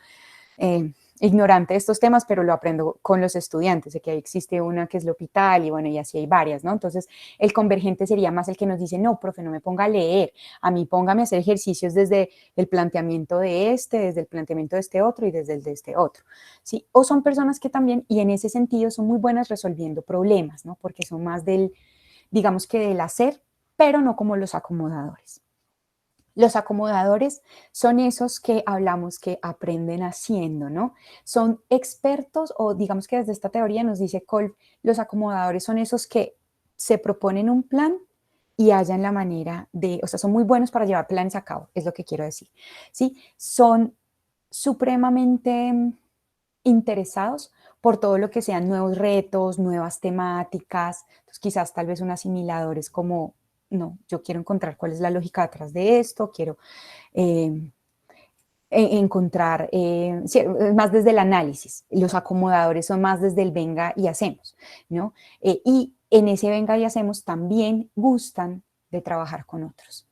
ignorante de estos temas, pero lo aprendo con los estudiantes. Sé que existe una que es L'Hopital y bueno, y así hay varias, ¿no? Entonces, el convergente sería más el que nos dice, no, profe, no me ponga a leer, a mí póngame a hacer ejercicios desde el planteamiento de desde el planteamiento de este otro y desde el de este otro, ¿sí? O son personas que también, y en ese sentido, son muy buenas resolviendo problemas, ¿no? Porque son más del, digamos que del hacer, pero no como los acomodadores. Los acomodadores son esos que hablamos que aprenden haciendo, ¿no? Son expertos o digamos que desde esta teoría nos dice Kolb, los acomodadores son esos que se proponen un plan y hallan la manera de, o sea, son muy buenos para llevar planes a cabo, es lo que quiero decir, ¿sí? Son supremamente interesados por todo lo que sean nuevos retos, nuevas temáticas, entonces quizás tal vez un asimilador es como no, yo quiero encontrar cuál es la lógica detrás de esto, quiero encontrar, más desde el análisis, los acomodadores son más desde el venga y hacemos, ¿no? Y en ese venga y hacemos también gustan de trabajar con otros.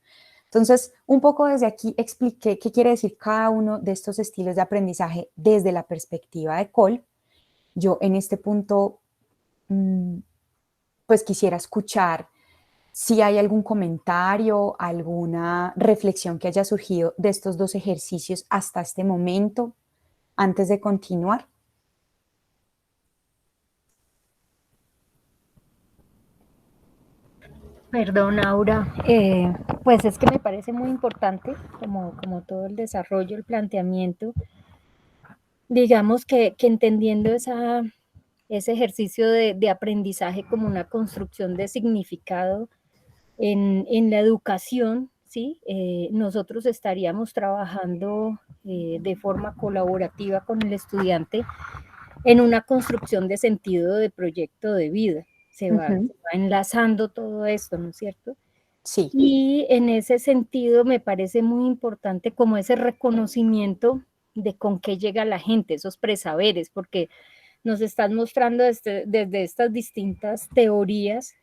Entonces, un poco desde aquí expliqué qué quiere decir cada uno de estos estilos de aprendizaje desde la perspectiva de Kolb. Yo en este punto, pues quisiera escuchar si hay algún comentario, alguna reflexión que haya surgido de estos 2 ejercicios hasta este momento, antes de continuar. Perdón, Aura. Pues es que me parece muy importante, como todo el desarrollo, el planteamiento, digamos que entendiendo ese ejercicio de aprendizaje como una construcción de significado en la educación, ¿sí? Nosotros estaríamos trabajando de forma colaborativa con el estudiante en una construcción de sentido de proyecto de vida. Se va enlazando todo esto, ¿no es cierto? Sí. Y en ese sentido me parece muy importante como ese reconocimiento de con qué llega la gente, esos presaberes, porque nos están mostrando desde estas distintas teorías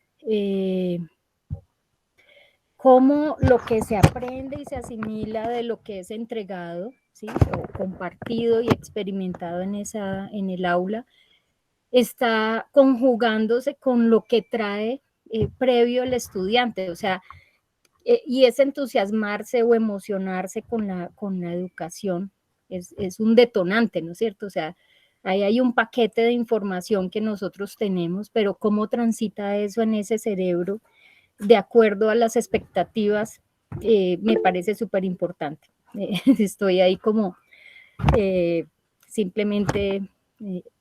cómo lo que se aprende y se asimila de lo que es entregado, ¿sí? O compartido y experimentado en el aula, está conjugándose con lo que trae previo el estudiante, o sea, y es entusiasmarse o emocionarse con la educación, es un detonante, ¿no es cierto? O sea, ahí hay un paquete de información que nosotros tenemos, pero cómo transita eso en ese cerebro de acuerdo a las expectativas, me parece súper importante. Estoy ahí como simplemente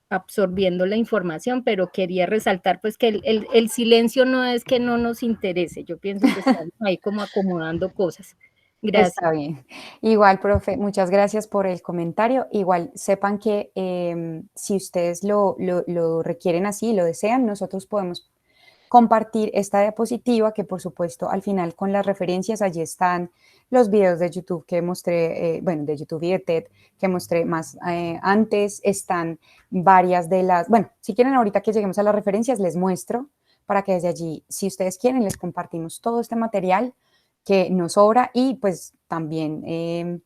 absorbiendo la información, pero quería resaltar pues que el silencio no es que no nos interese, yo pienso que estamos ahí como acomodando cosas. Gracias. Está bien. Igual, profe, muchas gracias por el comentario. Igual, sepan que si ustedes lo requieren así, lo desean, nosotros podemos compartir esta diapositiva que por supuesto al final con las referencias allí están los videos de YouTube que mostré, bueno, de YouTube y de TED que mostré más antes, están varias de las, bueno, si quieren ahorita que lleguemos a las referencias les muestro para que desde allí, si ustedes quieren, les compartimos todo este material que nos sobra y pues también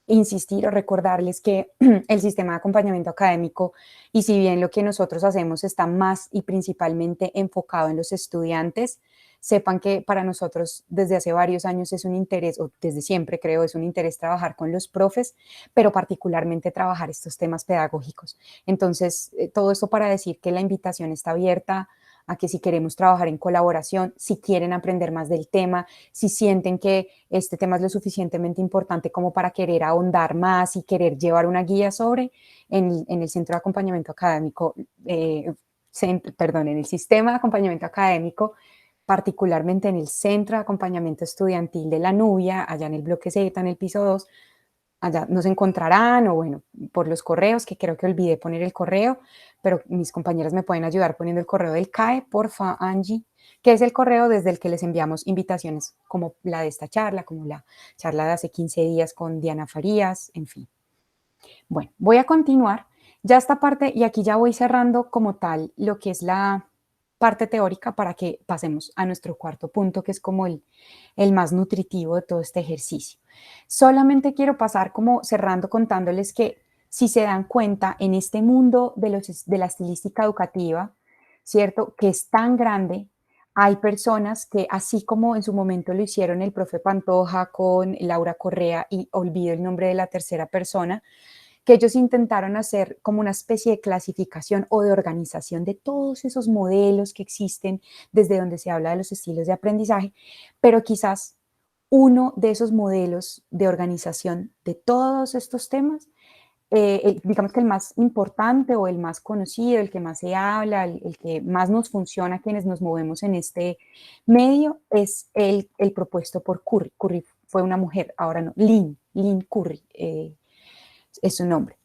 insistir o recordarles que el sistema de acompañamiento académico, y si bien lo que nosotros hacemos está más y principalmente enfocado en los estudiantes, sepan que para nosotros desde hace varios años es un interés, o desde siempre creo, es un interés trabajar con los profes, pero particularmente trabajar estos temas pedagógicos. Entonces, todo esto para decir que la invitación está abierta a que si queremos trabajar en colaboración, si quieren aprender más del tema, si sienten que este tema es lo suficientemente importante como para querer ahondar más y querer llevar una guía sobre, en el Centro de Acompañamiento Académico, en el Sistema de Acompañamiento Académico, particularmente en el Centro de Acompañamiento Estudiantil de la Nubia, allá en el bloque Z, en el piso 2, allá nos encontrarán o bueno, por los correos, que creo que olvidé poner el correo, pero mis compañeras me pueden ayudar poniendo el correo del CAE, porfa, Angie, que es el correo desde el que les enviamos invitaciones como la de esta charla, como la charla de hace 15 días con Diana Farías, en fin. Bueno, voy a continuar ya esta parte y aquí ya voy cerrando como tal lo que es la parte teórica para que pasemos a nuestro cuarto punto, que es como el más nutritivo de todo este ejercicio. Solamente quiero pasar como cerrando contándoles que si se dan cuenta en este mundo de la estilística educativa, ¿cierto? Que es tan grande, hay personas que así como en su momento lo hicieron el profe Pantoja con Laura Correa y olvido el nombre de la tercera persona, que ellos intentaron hacer como una especie de clasificación o de organización de todos esos modelos que existen desde donde se habla de los estilos de aprendizaje, pero quizás uno de esos modelos de organización de todos estos temas, digamos que el más importante o el más conocido, el que más se habla, el que más nos funciona a quienes nos movemos en este medio, es el propuesto por Curry. Curry fue una mujer, ahora no, Lynn Curry, es su nombre.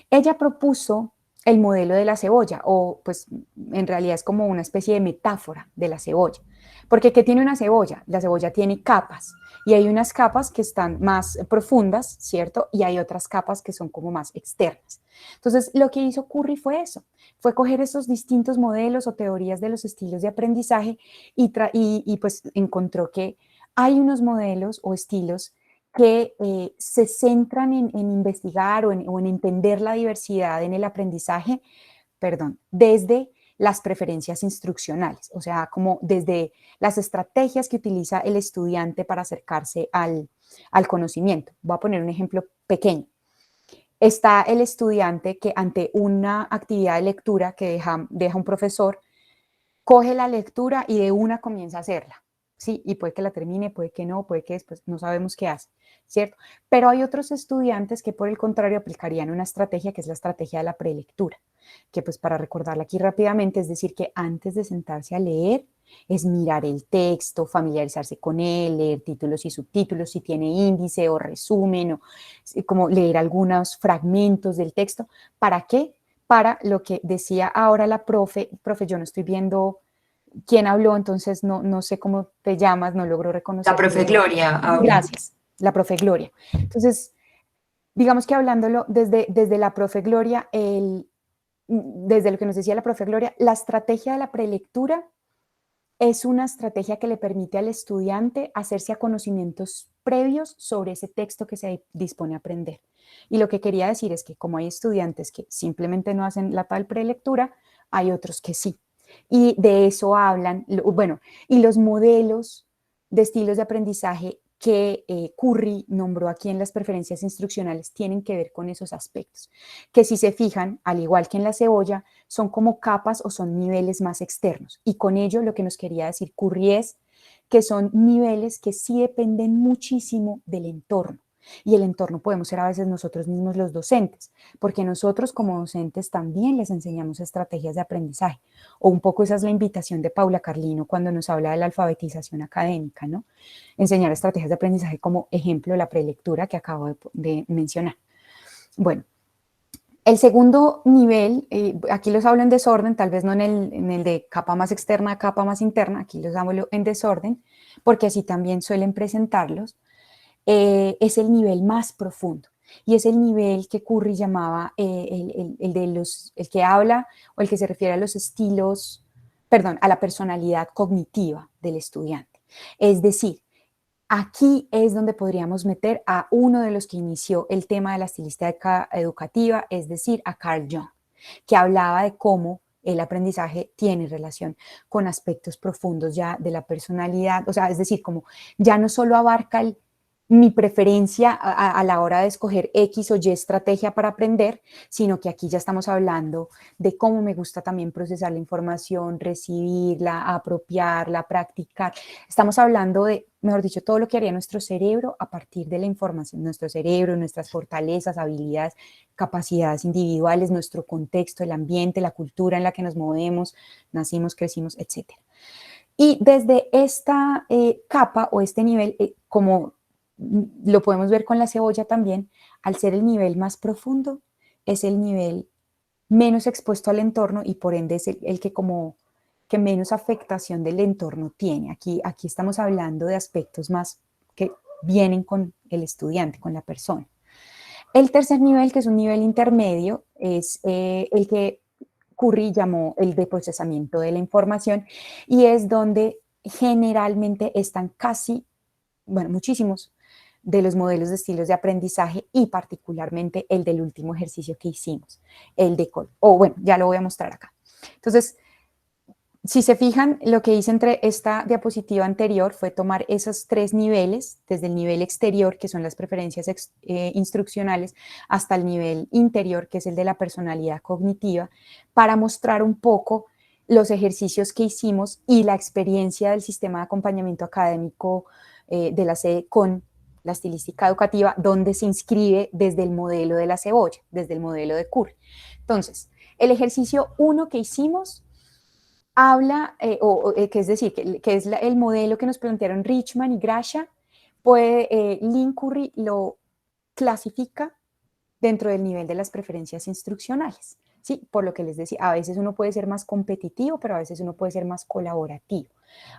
Ella propuso el modelo de la cebolla, o pues en realidad es como una especie de metáfora de la cebolla. Porque ¿qué tiene una cebolla? La cebolla tiene capas y hay unas capas que están más profundas, ¿cierto? Y hay otras capas que son como más externas. Entonces, lo que hizo Curry fue eso, fue coger esos distintos modelos o teorías de los estilos de aprendizaje y pues encontró que hay unos modelos o estilos que se centran en investigar o en entender la diversidad en el aprendizaje, perdón, desde las preferencias instruccionales, o sea, como desde las estrategias que utiliza el estudiante para acercarse al conocimiento. Voy a poner un ejemplo pequeño. Está el estudiante que ante una actividad de lectura que deja un profesor, coge la lectura y de una comienza a hacerla. Sí, y puede que la termine, puede que no, puede que después no sabemos qué hace, ¿cierto? Pero hay otros estudiantes que por el contrario aplicarían una estrategia que es la estrategia de la prelectura, que pues para recordarla aquí rápidamente, es decir, que antes de sentarse a leer, es mirar el texto, familiarizarse con él, leer títulos y subtítulos, si tiene índice o resumen, o como leer algunos fragmentos del texto. ¿Para qué? Para lo que decía ahora la profe, yo no estoy viendo quién habló, entonces no sé cómo te llamas, no logro La reconocer profe tu... Gloria habla. Gracias, la profe Gloria. Entonces, digamos que hablándolo desde la profe Gloria, desde lo que nos decía la profe Gloria, la estrategia de la prelectura es una estrategia que le permite al estudiante hacerse a conocimientos previos sobre ese texto que se dispone a aprender. Y lo que quería decir es que como hay estudiantes que simplemente no hacen la tal prelectura, hay otros que sí. Y de eso hablan, bueno, y los modelos de estilos de aprendizaje que Curry nombró aquí en las preferencias instruccionales tienen que ver con esos aspectos, que si se fijan, al igual que en la cebolla, son como capas o son niveles más externos. Y con ello lo que nos quería decir Curry es que son niveles que sí dependen muchísimo del entorno. Y el entorno podemos ser a veces nosotros mismos los docentes, porque nosotros como docentes también les enseñamos estrategias de aprendizaje. O un poco esa es la invitación de Paula Carlino cuando nos habla de la alfabetización académica, ¿no? Enseñar estrategias de aprendizaje como ejemplo la prelectura que acabo de mencionar. Bueno, el segundo nivel, aquí los hablo en desorden, tal vez no en el de capa más externa, capa más interna, aquí los hablo en desorden, porque así también suelen presentarlos, es el nivel más profundo. Y es el nivel que Curry llamaba el que habla o el que se refiere a los estilos, perdón, a la personalidad cognitiva del estudiante. Es decir, aquí es donde podríamos meter a uno de los que inició el tema de la estilística educativa, es decir, a Carl Jung, que hablaba de cómo el aprendizaje tiene relación con aspectos profundos ya de la personalidad, o sea, es decir, como ya no solo abarca mi preferencia a la hora de escoger X o Y estrategia para aprender, sino que aquí ya estamos hablando de cómo me gusta también procesar la información, recibirla, apropiarla, practicar. Estamos hablando de, mejor dicho, todo lo que haría nuestro cerebro a partir de la información, nuestro cerebro, nuestras fortalezas, habilidades, capacidades individuales, nuestro contexto, el ambiente, la cultura en la que nos movemos, nacimos, crecimos, etc. Y desde esta capa o este nivel, como lo podemos ver con la cebolla también, al ser el nivel más profundo, es el nivel menos expuesto al entorno y por ende es el que menos afectación del entorno tiene. Aquí estamos hablando de aspectos más que vienen con el estudiante, con la persona. El tercer nivel, que es un nivel intermedio, es el que Curry llamó el de procesamiento de la información y es donde generalmente están muchísimos de los modelos de estilos de aprendizaje y particularmente el del último ejercicio que hicimos, el de Kolb. Ya lo voy a mostrar acá. Entonces, si se fijan, lo que hice entre esta diapositiva anterior fue tomar esos tres niveles, desde el nivel exterior, que son las preferencias instruccionales, hasta el nivel interior, que es el de la personalidad cognitiva, para mostrar un poco los ejercicios que hicimos y la experiencia del sistema de acompañamiento académico de la sede con la estilística educativa, donde se inscribe desde el modelo de la cebolla, desde el modelo de Curry. Entonces, el ejercicio 1 que hicimos habla, que es decir, que es el modelo que nos plantearon Richman y Gracia, pues Lynn Curry lo clasifica dentro del nivel de las preferencias instruccionales, ¿sí? Por lo que les decía, a veces uno puede ser más competitivo, pero a veces uno puede ser más colaborativo.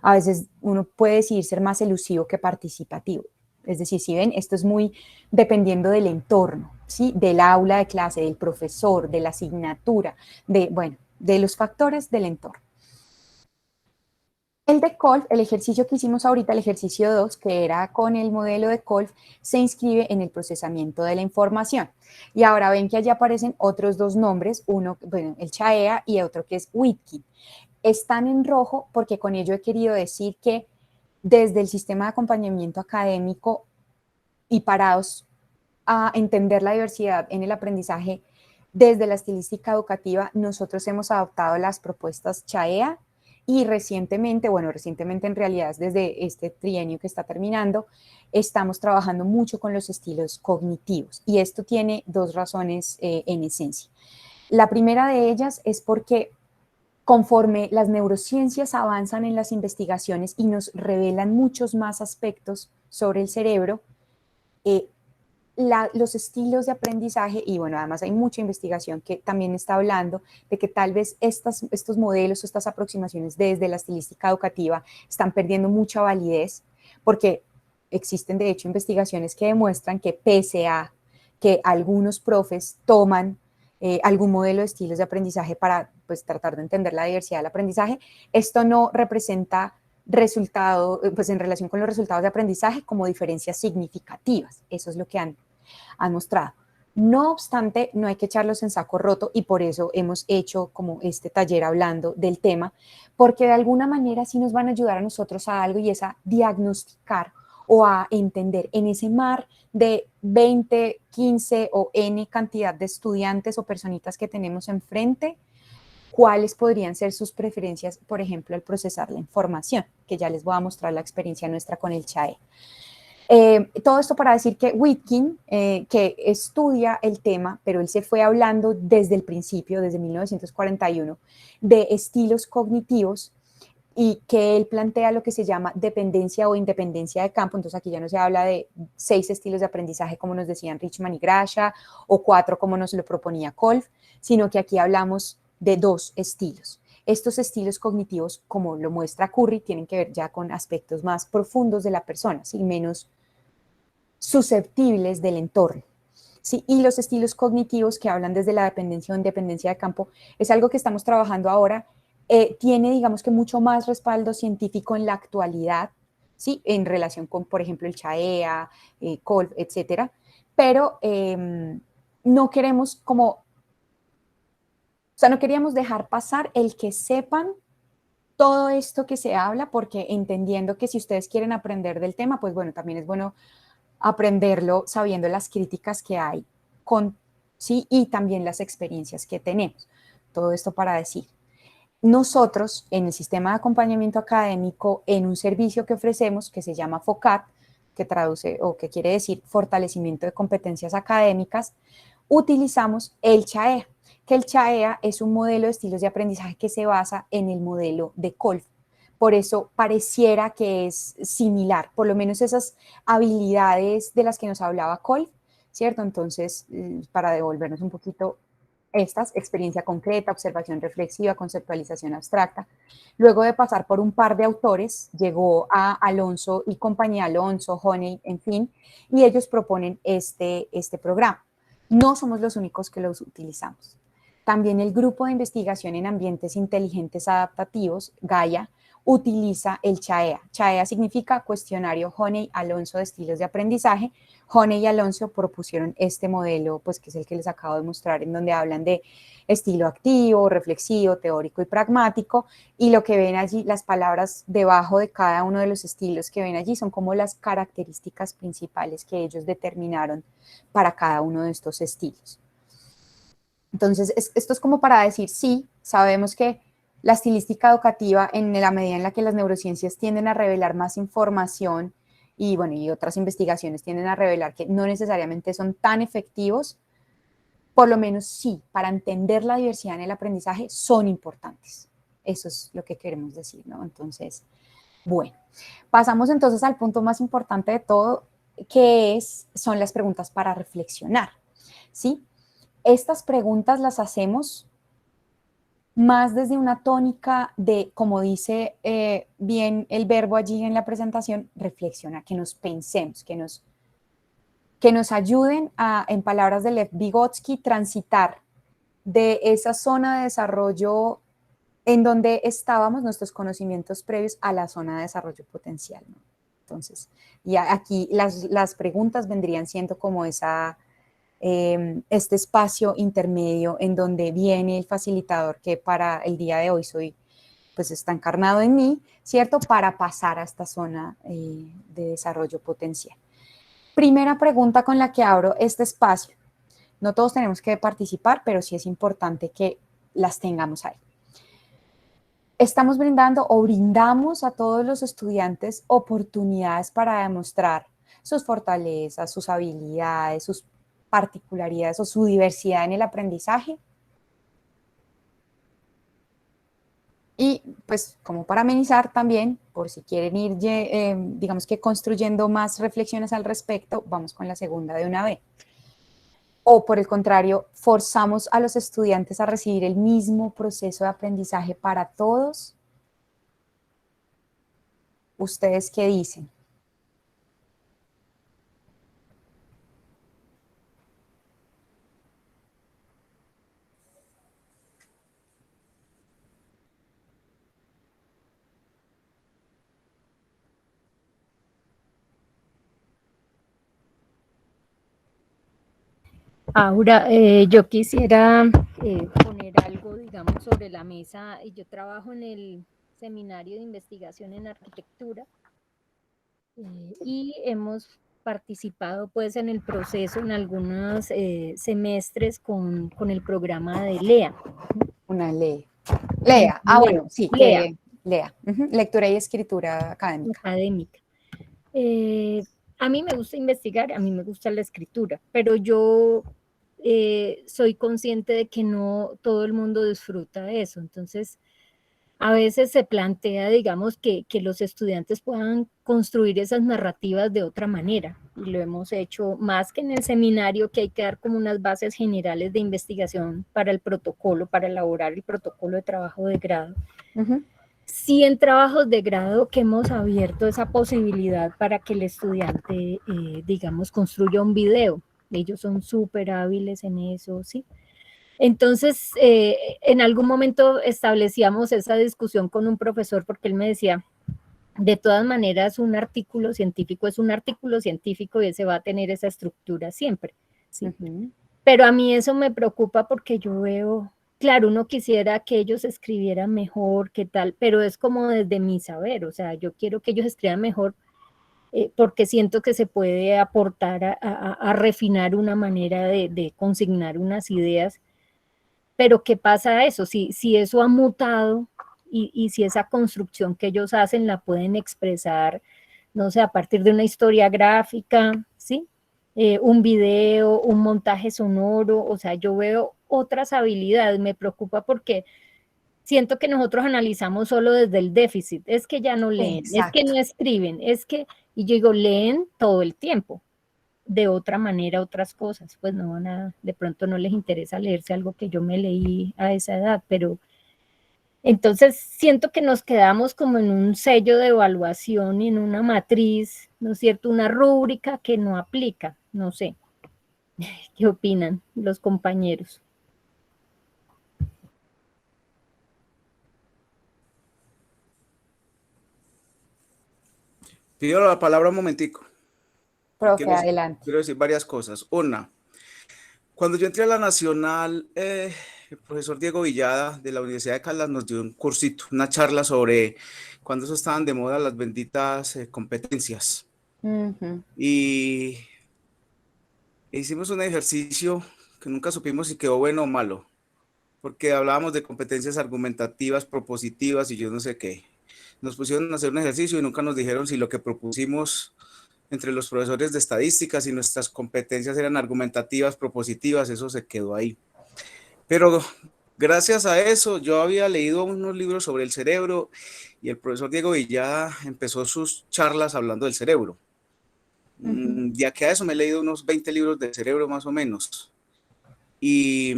A veces uno puede decidir ser más elusivo que participativo. Es decir, si ven, esto es muy dependiendo del entorno, ¿sí? Del aula de clase, del profesor, de la asignatura, de los factores del entorno. El de Kolb, el ejercicio que hicimos ahorita, el ejercicio 2, que era con el modelo de Kolb, se inscribe en el procesamiento de la información. Y ahora ven que allí aparecen otros dos nombres, uno, el CHAEA y otro que es Witkin. Están en rojo porque con ello he querido decir que desde el sistema de acompañamiento académico y parados a entender la diversidad en el aprendizaje desde la estilística educativa, nosotros hemos adoptado las propuestas CHAEA Y recientemente en realidad es desde este trienio que está terminando, estamos trabajando mucho con los estilos cognitivos. Y esto tiene dos razones en esencia. La primera de ellas es porque conforme las neurociencias avanzan en las investigaciones y nos revelan muchos más aspectos sobre el cerebro, los estilos de aprendizaje, y bueno, además hay mucha investigación que también está hablando de que tal vez estos modelos o estas aproximaciones desde la estilística educativa están perdiendo mucha validez, porque existen de hecho investigaciones que demuestran que pese a que algunos profes toman algún modelo de estilos de aprendizaje para pues, tratar de entender la diversidad del aprendizaje, esto no representa resultado, pues en relación con los resultados de aprendizaje como diferencias significativas. Eso es lo que han mostrado. No obstante, no hay que echarlos en saco roto y por eso hemos hecho como este taller hablando del tema, porque de alguna manera sí nos van a ayudar a nosotros a algo y es a diagnosticar o a entender en ese mar de 20, 15 o N cantidad de estudiantes o personitas que tenemos enfrente, cuáles podrían ser sus preferencias, por ejemplo, al procesar la información, que ya les voy a mostrar la experiencia nuestra con el CHAE. Todo esto para decir que Witkin, que estudia el tema, pero él se fue hablando desde el principio, desde 1941, de estilos cognitivos y que él plantea lo que se llama dependencia o independencia de campo. Entonces aquí ya no se habla de 6 estilos de aprendizaje como nos decían Richman y Grasha o 4 como nos lo proponía Kolff, sino que aquí hablamos de 2 estilos. Estos estilos cognitivos, como lo muestra Curry, tienen que ver ya con aspectos más profundos de la persona, ¿sí? Menos susceptibles del entorno. ¿Sí? Y los estilos cognitivos que hablan desde la dependencia o independencia de campo es algo que estamos trabajando ahora. Tiene, digamos que, mucho más respaldo científico en la actualidad, ¿sí? En relación con, por ejemplo, el CHAEA, Kolff, etcétera. Pero no queremos no queríamos dejar pasar el que sepan todo esto que se habla, porque entendiendo que si ustedes quieren aprender del tema, pues bueno, también es bueno aprenderlo sabiendo las críticas que hay ¿sí? Y también las experiencias que tenemos. Todo esto para decir, nosotros en el sistema de acompañamiento académico, en un servicio que ofrecemos que se llama FOCAT, que traduce o que quiere decir fortalecimiento de competencias académicas, utilizamos el CHAEA, que el CHAEA es un modelo de estilos de aprendizaje que se basa en el modelo de Kolff. Por eso pareciera que es similar, por lo menos esas habilidades de las que nos hablaba Kolff, ¿cierto? Entonces, para devolvernos un poquito estas, experiencia concreta, observación reflexiva, conceptualización abstracta. Luego de pasar por un par de autores, llegó a Alonso y compañía, Alonso, Honey, en fin, y ellos proponen este programa. No somos los únicos que los utilizamos. También el Grupo de Investigación en Ambientes Inteligentes Adaptativos, Gaia, utiliza el CHAEA. CHAEA significa Cuestionario Honey Alonso de Estilos de Aprendizaje. Honey y Alonso propusieron este modelo, pues que es el que les acabo de mostrar, en donde hablan de estilo activo, reflexivo, teórico y pragmático, y lo que ven allí, las palabras debajo de cada uno de los estilos que ven allí son como las características principales que ellos determinaron para cada uno de estos estilos. Entonces, esto es como para decir, sí, sabemos que la estilística educativa, en la medida en la que las neurociencias tienden a revelar más información y, bueno, y otras investigaciones tienden a revelar que no necesariamente son tan efectivos, por lo menos sí, para entender la diversidad en el aprendizaje son importantes. Eso es lo que queremos decir, ¿no? Entonces, bueno, pasamos entonces al punto más importante de todo, que son las preguntas para reflexionar, ¿sí? Estas preguntas las hacemos más desde una tónica de, como dice bien el verbo allí en la presentación, reflexionar, que nos pensemos, que nos ayuden a, en palabras de Lev Vygotsky, transitar de esa zona de desarrollo en donde estábamos, nuestros conocimientos previos, a la zona de desarrollo potencial, ¿no? Entonces, y aquí las preguntas vendrían siendo como este espacio intermedio en donde viene el facilitador que para el día de hoy pues está encarnado en mí, ¿cierto? Para pasar a esta zona de desarrollo potencial. Primera pregunta con la que abro este espacio. No todos tenemos que participar, pero sí es importante que las tengamos ahí. estamos brindando o brindamos a todos los estudiantes oportunidades para demostrar sus fortalezas, sus habilidades, sus particularidades o su diversidad en el aprendizaje. Y pues como para amenizar también, por si quieren ir, digamos que construyendo más reflexiones al respecto, vamos con la segunda de una vez. O por el contrario, forzamos a los estudiantes a recibir el mismo proceso de aprendizaje para todos. ¿Ustedes qué dicen? Ahora, yo quisiera poner algo, digamos, sobre la mesa. Yo trabajo en el Seminario de Investigación en Arquitectura y hemos participado pues en el proceso en algunos semestres con el programa de LEA. Una ley. Lea. Ah, bueno, sí, Lea. que lea. Lectura y escritura académica. A mí me gusta investigar, a mí me gusta la escritura, pero yo soy consciente de que no todo el mundo disfruta de eso. Entonces, a veces se plantea, digamos, que los estudiantes puedan construir esas narrativas de otra manera. Y lo hemos hecho más que en el seminario, que hay que dar como unas bases generales de investigación para el protocolo, para elaborar el protocolo de trabajo de grado. Sí, en trabajos de grado que hemos abierto esa posibilidad para que el estudiante, digamos, construya un video. Ellos son súper hábiles en eso, ¿sí? Entonces, en algún momento establecíamos esa discusión con un profesor porque él me decía, de todas maneras, un artículo científico es un artículo científico y ese va a tener esa estructura siempre, ¿sí? Pero a mí eso me preocupa porque yo veo, claro, uno quisiera que ellos escribieran mejor, qué tal, pero es como desde mi saber, o sea, yo quiero que ellos escriban mejor porque siento que se puede aportar a refinar una manera de consignar unas ideas. Pero ¿qué pasa eso? Si eso ha mutado y si esa construcción que ellos hacen la pueden expresar, no sé, a partir de una historia gráfica, ¿sí? Un video, un montaje sonoro, o sea, yo veo otras habilidades, me preocupa porque siento que nosotros analizamos solo desde el déficit, es que ya no leen, Exacto. es que no escriben, es que, y yo digo, leen todo el tiempo, de otra manera otras cosas, pues no van a, de pronto no les interesa leerse algo que yo me leí a esa edad, pero entonces siento que nos quedamos como en un sello de evaluación y en una matriz, ¿no es cierto? Una rúbrica que no aplica, no sé. ¿Qué opinan los compañeros? Pido la palabra un momentico. Profe, adelante. Quiero decir varias cosas. Una, cuando yo entré a la Nacional, el profesor Diego Villada de la Universidad de Caldas nos dio un cursito, una charla sobre cuando eso estaban de moda las benditas competencias. Y hicimos un ejercicio que nunca supimos si quedó bueno o malo, porque hablábamos de competencias argumentativas, propositivas y yo no sé qué. Nos pusieron a hacer un ejercicio y nunca nos dijeron si lo que propusimos entre los profesores de estadísticas y nuestras competencias eran argumentativas, propositivas, eso se quedó ahí. Pero gracias a eso, yo había leído unos libros sobre el cerebro y el profesor Diego Villada empezó sus charlas hablando del cerebro. Ya que a eso me he leído unos 20 libros del cerebro más o menos. Y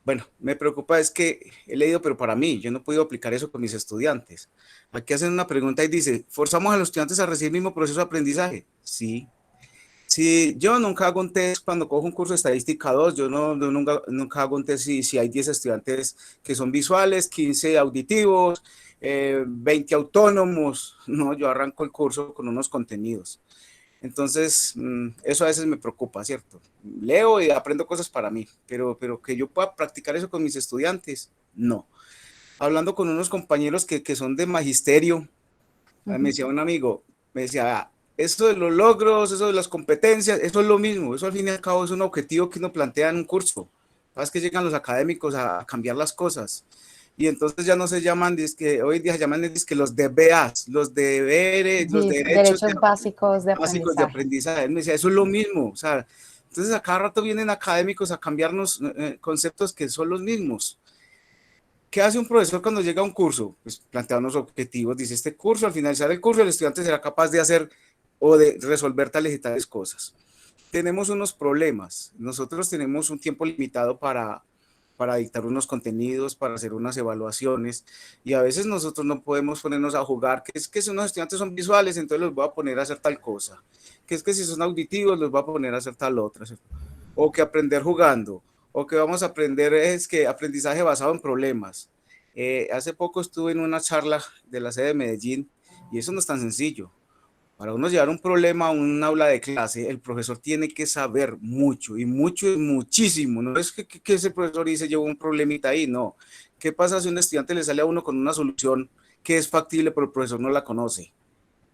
bueno, me preocupa es que he leído, pero para mí, yo no he podido aplicar eso con mis estudiantes. Aquí hacen una pregunta y dice, ¿forzamos a los estudiantes a recibir el mismo proceso de aprendizaje? Sí. Sí, yo nunca hago un test cuando cojo un curso de estadística 2, yo nunca hago un test si hay 10 estudiantes que son visuales, 15 auditivos, 20 autónomos. No, yo arranco el curso con unos contenidos. Entonces, eso a veces me preocupa, ¿cierto? Leo y aprendo cosas para mí, pero que yo pueda practicar eso con mis estudiantes, no. Hablando con unos compañeros que son de magisterio, me decía un amigo, me decía, esto de los logros, eso de las competencias, eso es lo mismo, eso al fin y al cabo es un objetivo que uno plantea en un curso. Es que llegan los académicos a cambiar las cosas. y entonces ya no se llaman, dizque, hoy día se llaman dizque los DBAs, los deberes, los derechos Derechos básicos de básicos de aprendizaje. aprendizaje. Él me decía, eso es lo mismo, o sea, entonces a cada rato vienen académicos a cambiarnos conceptos que son los mismos. ¿Qué hace un profesor cuando llega a un curso? Pues plantea unos objetivos, dice, este curso, al finalizar el curso, el estudiante será capaz de hacer o de resolver tales y tales cosas. Tenemos unos problemas, nosotros tenemos un tiempo limitado para dictar unos contenidos, para hacer unas evaluaciones, y a veces nosotros no podemos ponernos a jugar, que es que si unos estudiantes son visuales, entonces los voy a poner a hacer tal cosa, que es que si son auditivos, los voy a poner a hacer tal otra, o que aprender jugando, o que vamos a aprender es que aprendizaje basado en problemas. Hace poco estuve en una charla de la sede de Medellín, y eso no es tan sencillo. Para uno llevar un problema a un aula de clase, el profesor tiene que saber mucho, y mucho es muchísimo. No es que ese profesor dice, llevo un problemita ahí, no. ¿Qué pasa si un estudiante le sale a uno con una solución que es factible, pero el profesor no la conoce?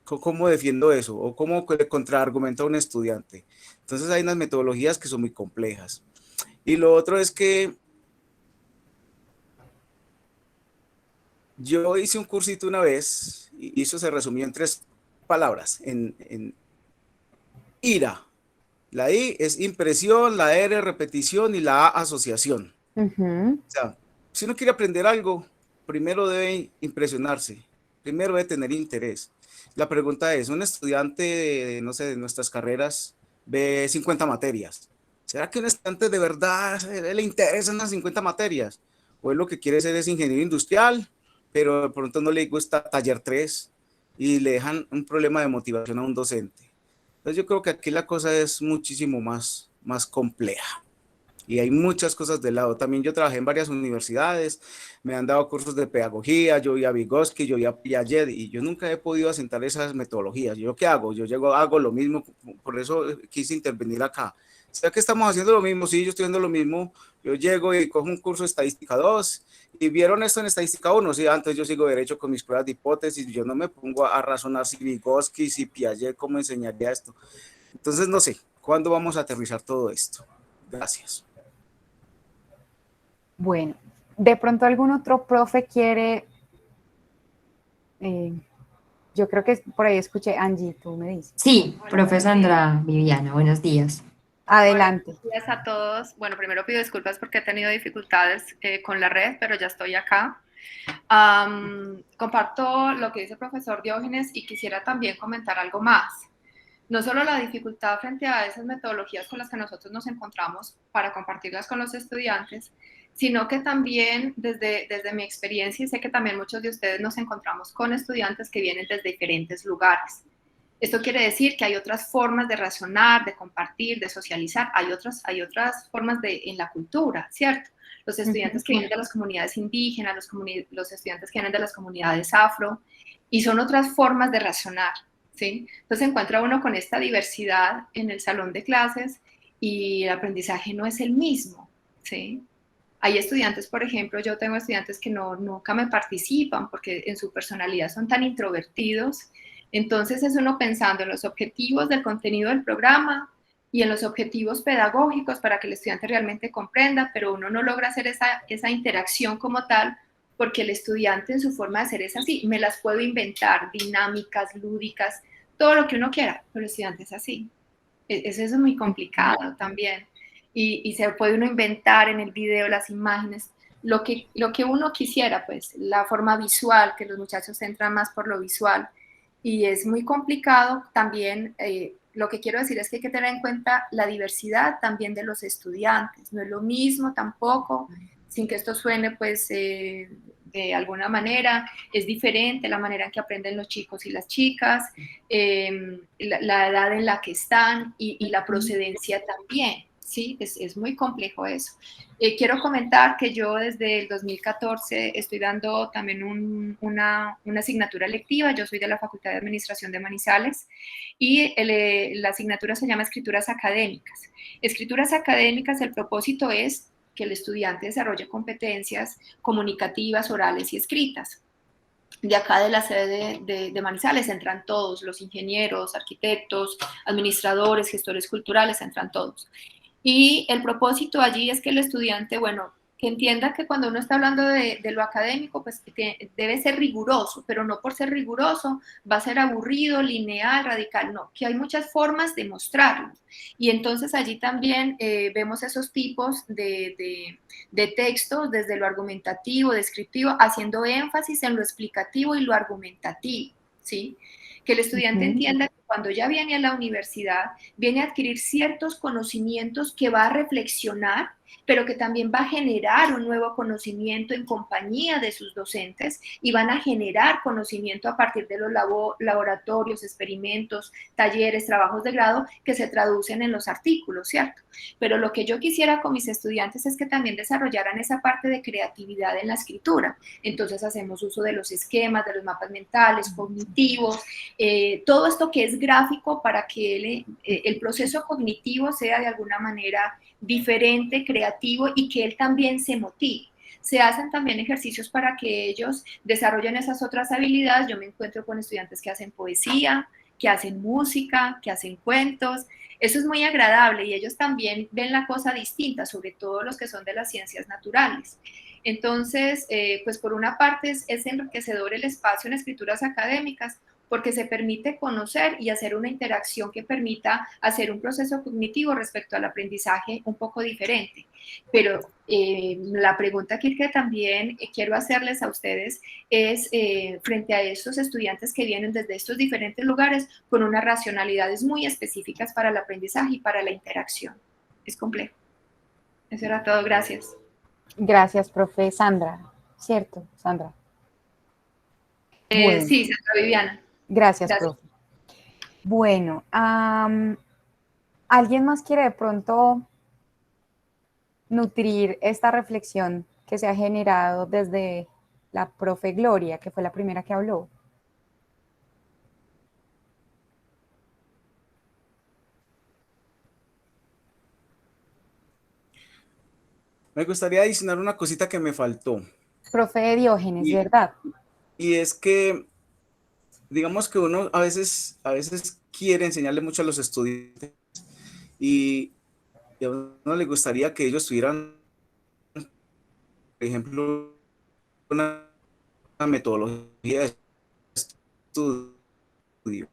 ¿Cómo defiendo eso? ¿O cómo le contraargumento a un estudiante? Entonces hay unas metodologías que son muy complejas. Y lo otro es que yo hice un cursito una vez, y eso se resumió en 3 palabras, en IRA. La I es impresión, la R repetición y la A asociación. Ujú. O sea, si uno quiere aprender algo, primero debe impresionarse, primero debe tener interés. La pregunta es, un estudiante de, no sé, de nuestras carreras ve 50 materias. ¿Será que un estudiante de verdad le interesan las 50 materias? O él lo que quiere ser es ingeniero industrial, pero de pronto no le gusta taller 3 y le dejan un problema de motivación a un docente. Entonces yo creo que aquí la cosa es muchísimo más compleja. Y hay muchas cosas de lado. También yo trabajé en varias universidades, me han dado cursos de pedagogía, yo vi a Vygotsky, yo vi a Piaget, y yo nunca he podido asentar esas metodologías. ¿Yo qué hago? Yo llego, hago lo mismo, por eso quise intervenir acá. ¿Será que estamos haciendo lo mismo? Sí, yo estoy haciendo lo mismo. Yo llego y cojo un curso de estadística 2, y vieron esto en estadística 1, sí, antes yo sigo derecho con mis pruebas de hipótesis, yo no me pongo a razonar si Vygotsky, si Piaget, cómo enseñaría esto. Entonces, no sé, ¿cuándo vamos a aterrizar todo esto? Gracias. Bueno, de pronto algún otro profe quiere, yo creo que por ahí escuché, Angie, tú me dices. Sí, profe Sandra Viviana, buenos días. Adelante. Buenos días a todos. Bueno, primero pido disculpas porque he tenido dificultades con la red, pero ya estoy acá. Comparto lo que dice el profesor Diógenes y quisiera también comentar algo más. No solo la dificultad frente a esas metodologías con las que nosotros nos encontramos para compartirlas con los estudiantes, sino que también desde mi experiencia, y sé que también muchos de ustedes nos encontramos con estudiantes que vienen desde diferentes lugares. Esto quiere decir que hay otras formas de razonar, de compartir, de socializar, hay otras formas en la cultura, ¿cierto? Los estudiantes que vienen de las comunidades indígenas, los estudiantes que vienen de las comunidades afro, y son otras formas de razonar, ¿sí? Entonces encuentra uno con esta diversidad en el salón de clases y el aprendizaje no es el mismo, ¿sí? Hay estudiantes, por ejemplo, yo tengo estudiantes que nunca me participan porque en su personalidad son tan introvertidos. Entonces es uno pensando en los objetivos del contenido del programa y en los objetivos pedagógicos para que el estudiante realmente comprenda, pero uno no logra hacer esa interacción como tal porque el estudiante en su forma de ser es así. Me las puedo inventar, dinámicas, lúdicas, todo lo que uno quiera, pero el estudiante es así. Eso es muy complicado también. Y se puede uno inventar en el video las imágenes, lo que uno quisiera, pues, la forma visual, que los muchachos entran más por lo visual. Y es muy complicado también, lo que quiero decir es que hay que tener en cuenta la diversidad también de los estudiantes. No es lo mismo tampoco, sin que esto suene, pues, de alguna manera, es diferente la manera en que aprenden los chicos y las chicas, la edad en la que están y la procedencia también. Sí, es muy complejo eso. Quiero comentar que yo desde el 2014 estoy dando también una asignatura lectiva. Yo soy de la Facultad de Administración de Manizales y la asignatura se llama Escrituras Académicas. Escrituras Académicas, el propósito es que el estudiante desarrolle competencias comunicativas, orales y escritas. De acá de la sede de Manizales entran todos, los ingenieros, arquitectos, administradores, gestores culturales, entran todos. Y el propósito allí es que el estudiante, bueno, que entienda que cuando uno está hablando de lo académico, pues debe ser riguroso, pero no por ser riguroso va a ser aburrido, lineal, radical, no, que hay muchas formas de mostrarlo. Y entonces allí también vemos esos tipos de textos, desde lo argumentativo, descriptivo, haciendo énfasis en lo explicativo y lo argumentativo, ¿sí? Que el estudiante entienda que cuando ya viene a la universidad, viene a adquirir ciertos conocimientos que va a reflexionar, pero que también va a generar un nuevo conocimiento en compañía de sus docentes y van a generar conocimiento a partir de los laboratorios, experimentos, talleres, trabajos de grado que se traducen en los artículos, ¿cierto? Pero lo que yo quisiera con mis estudiantes es que también desarrollaran esa parte de creatividad en la escritura. Entonces hacemos uso de los esquemas, de los mapas mentales, cognitivos, todo esto que es gráfico para que el proceso cognitivo sea de alguna manera diferente, creativo y que él también se motive. Se hacen también ejercicios para que ellos desarrollen esas otras habilidades. Yo me encuentro con estudiantes que hacen poesía, que hacen música, que hacen cuentos. Eso es muy agradable y ellos también ven la cosa distinta, sobre todo los que son de las ciencias naturales. Entonces, pues por una parte es enriquecedor el espacio en escrituras académicas, porque se permite conocer y hacer una interacción que permita hacer un proceso cognitivo respecto al aprendizaje un poco diferente. Pero la pregunta que también quiero hacerles a ustedes es, frente a estos estudiantes que vienen desde estos diferentes lugares con unas racionalidades muy específicas para el aprendizaje y para la interacción. Es complejo. Eso era todo. Gracias. Gracias, profe. Sandra, ¿cierto, Sandra? Bueno. Sí, Sandra Viviana. Gracias, profe. Bueno, ¿alguien más quiere de pronto nutrir esta reflexión que se ha generado desde la profe Gloria, que fue la primera que habló? Me gustaría adicionar una cosita que me faltó. Profe Diógenes, ¿verdad? Y es que, digamos que uno a veces quiere enseñarle mucho a los estudiantes y a uno le gustaría que ellos tuvieran, por ejemplo, una metodología de estudio.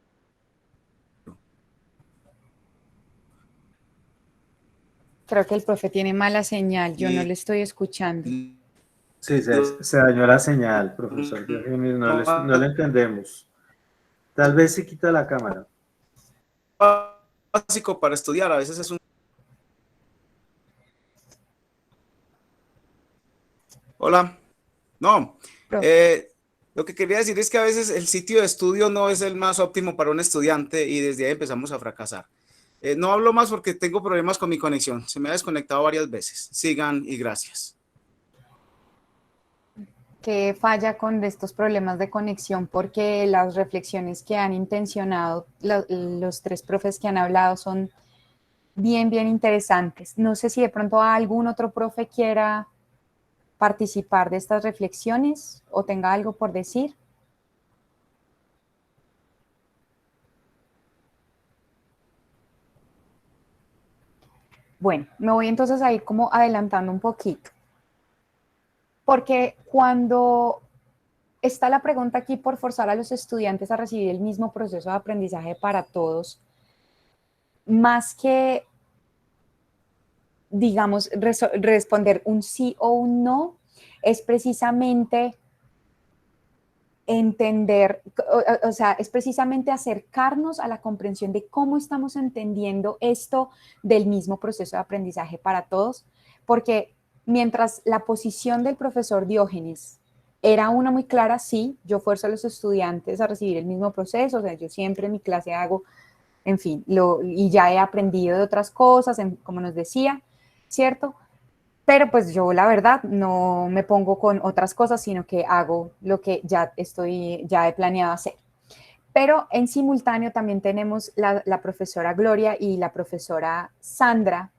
Creo que el profe tiene mala señal, yo no le estoy escuchando. Sí, se dañó la señal, profesor. No le entendemos. Tal vez se quita la cámara. Básico para estudiar, a veces es un... Hola. No. Lo que quería decir es que a veces el sitio de estudio no es el más óptimo para un estudiante y desde ahí empezamos a fracasar. No hablo más porque tengo problemas con mi conexión. Se me ha desconectado varias veces. Sigan y gracias. ¿Qué falla con estos problemas de conexión? Porque las reflexiones que han intencionado los tres profes que han hablado son bien interesantes. No sé si de pronto algún otro profe quiera participar de estas reflexiones o tenga algo por decir. Bueno, me voy entonces a ir como adelantando un poquito. Porque cuando está la pregunta aquí por forzar a los estudiantes a recibir el mismo proceso de aprendizaje para todos, más que, digamos, responder un sí o un no, es precisamente entender, o sea, es precisamente acercarnos a la comprensión de cómo estamos entendiendo esto del mismo proceso de aprendizaje para todos, porque mientras la posición del profesor Diógenes era una muy clara, sí, yo fuerzo a los estudiantes a recibir el mismo proceso, o sea, yo siempre en mi clase hago, en fin, y ya he aprendido de otras cosas, como nos decía, ¿cierto? Pero pues yo la verdad no me pongo con otras cosas, sino que hago lo que ya he planeado hacer. Pero en simultáneo también tenemos la profesora Gloria y la profesora Sandra,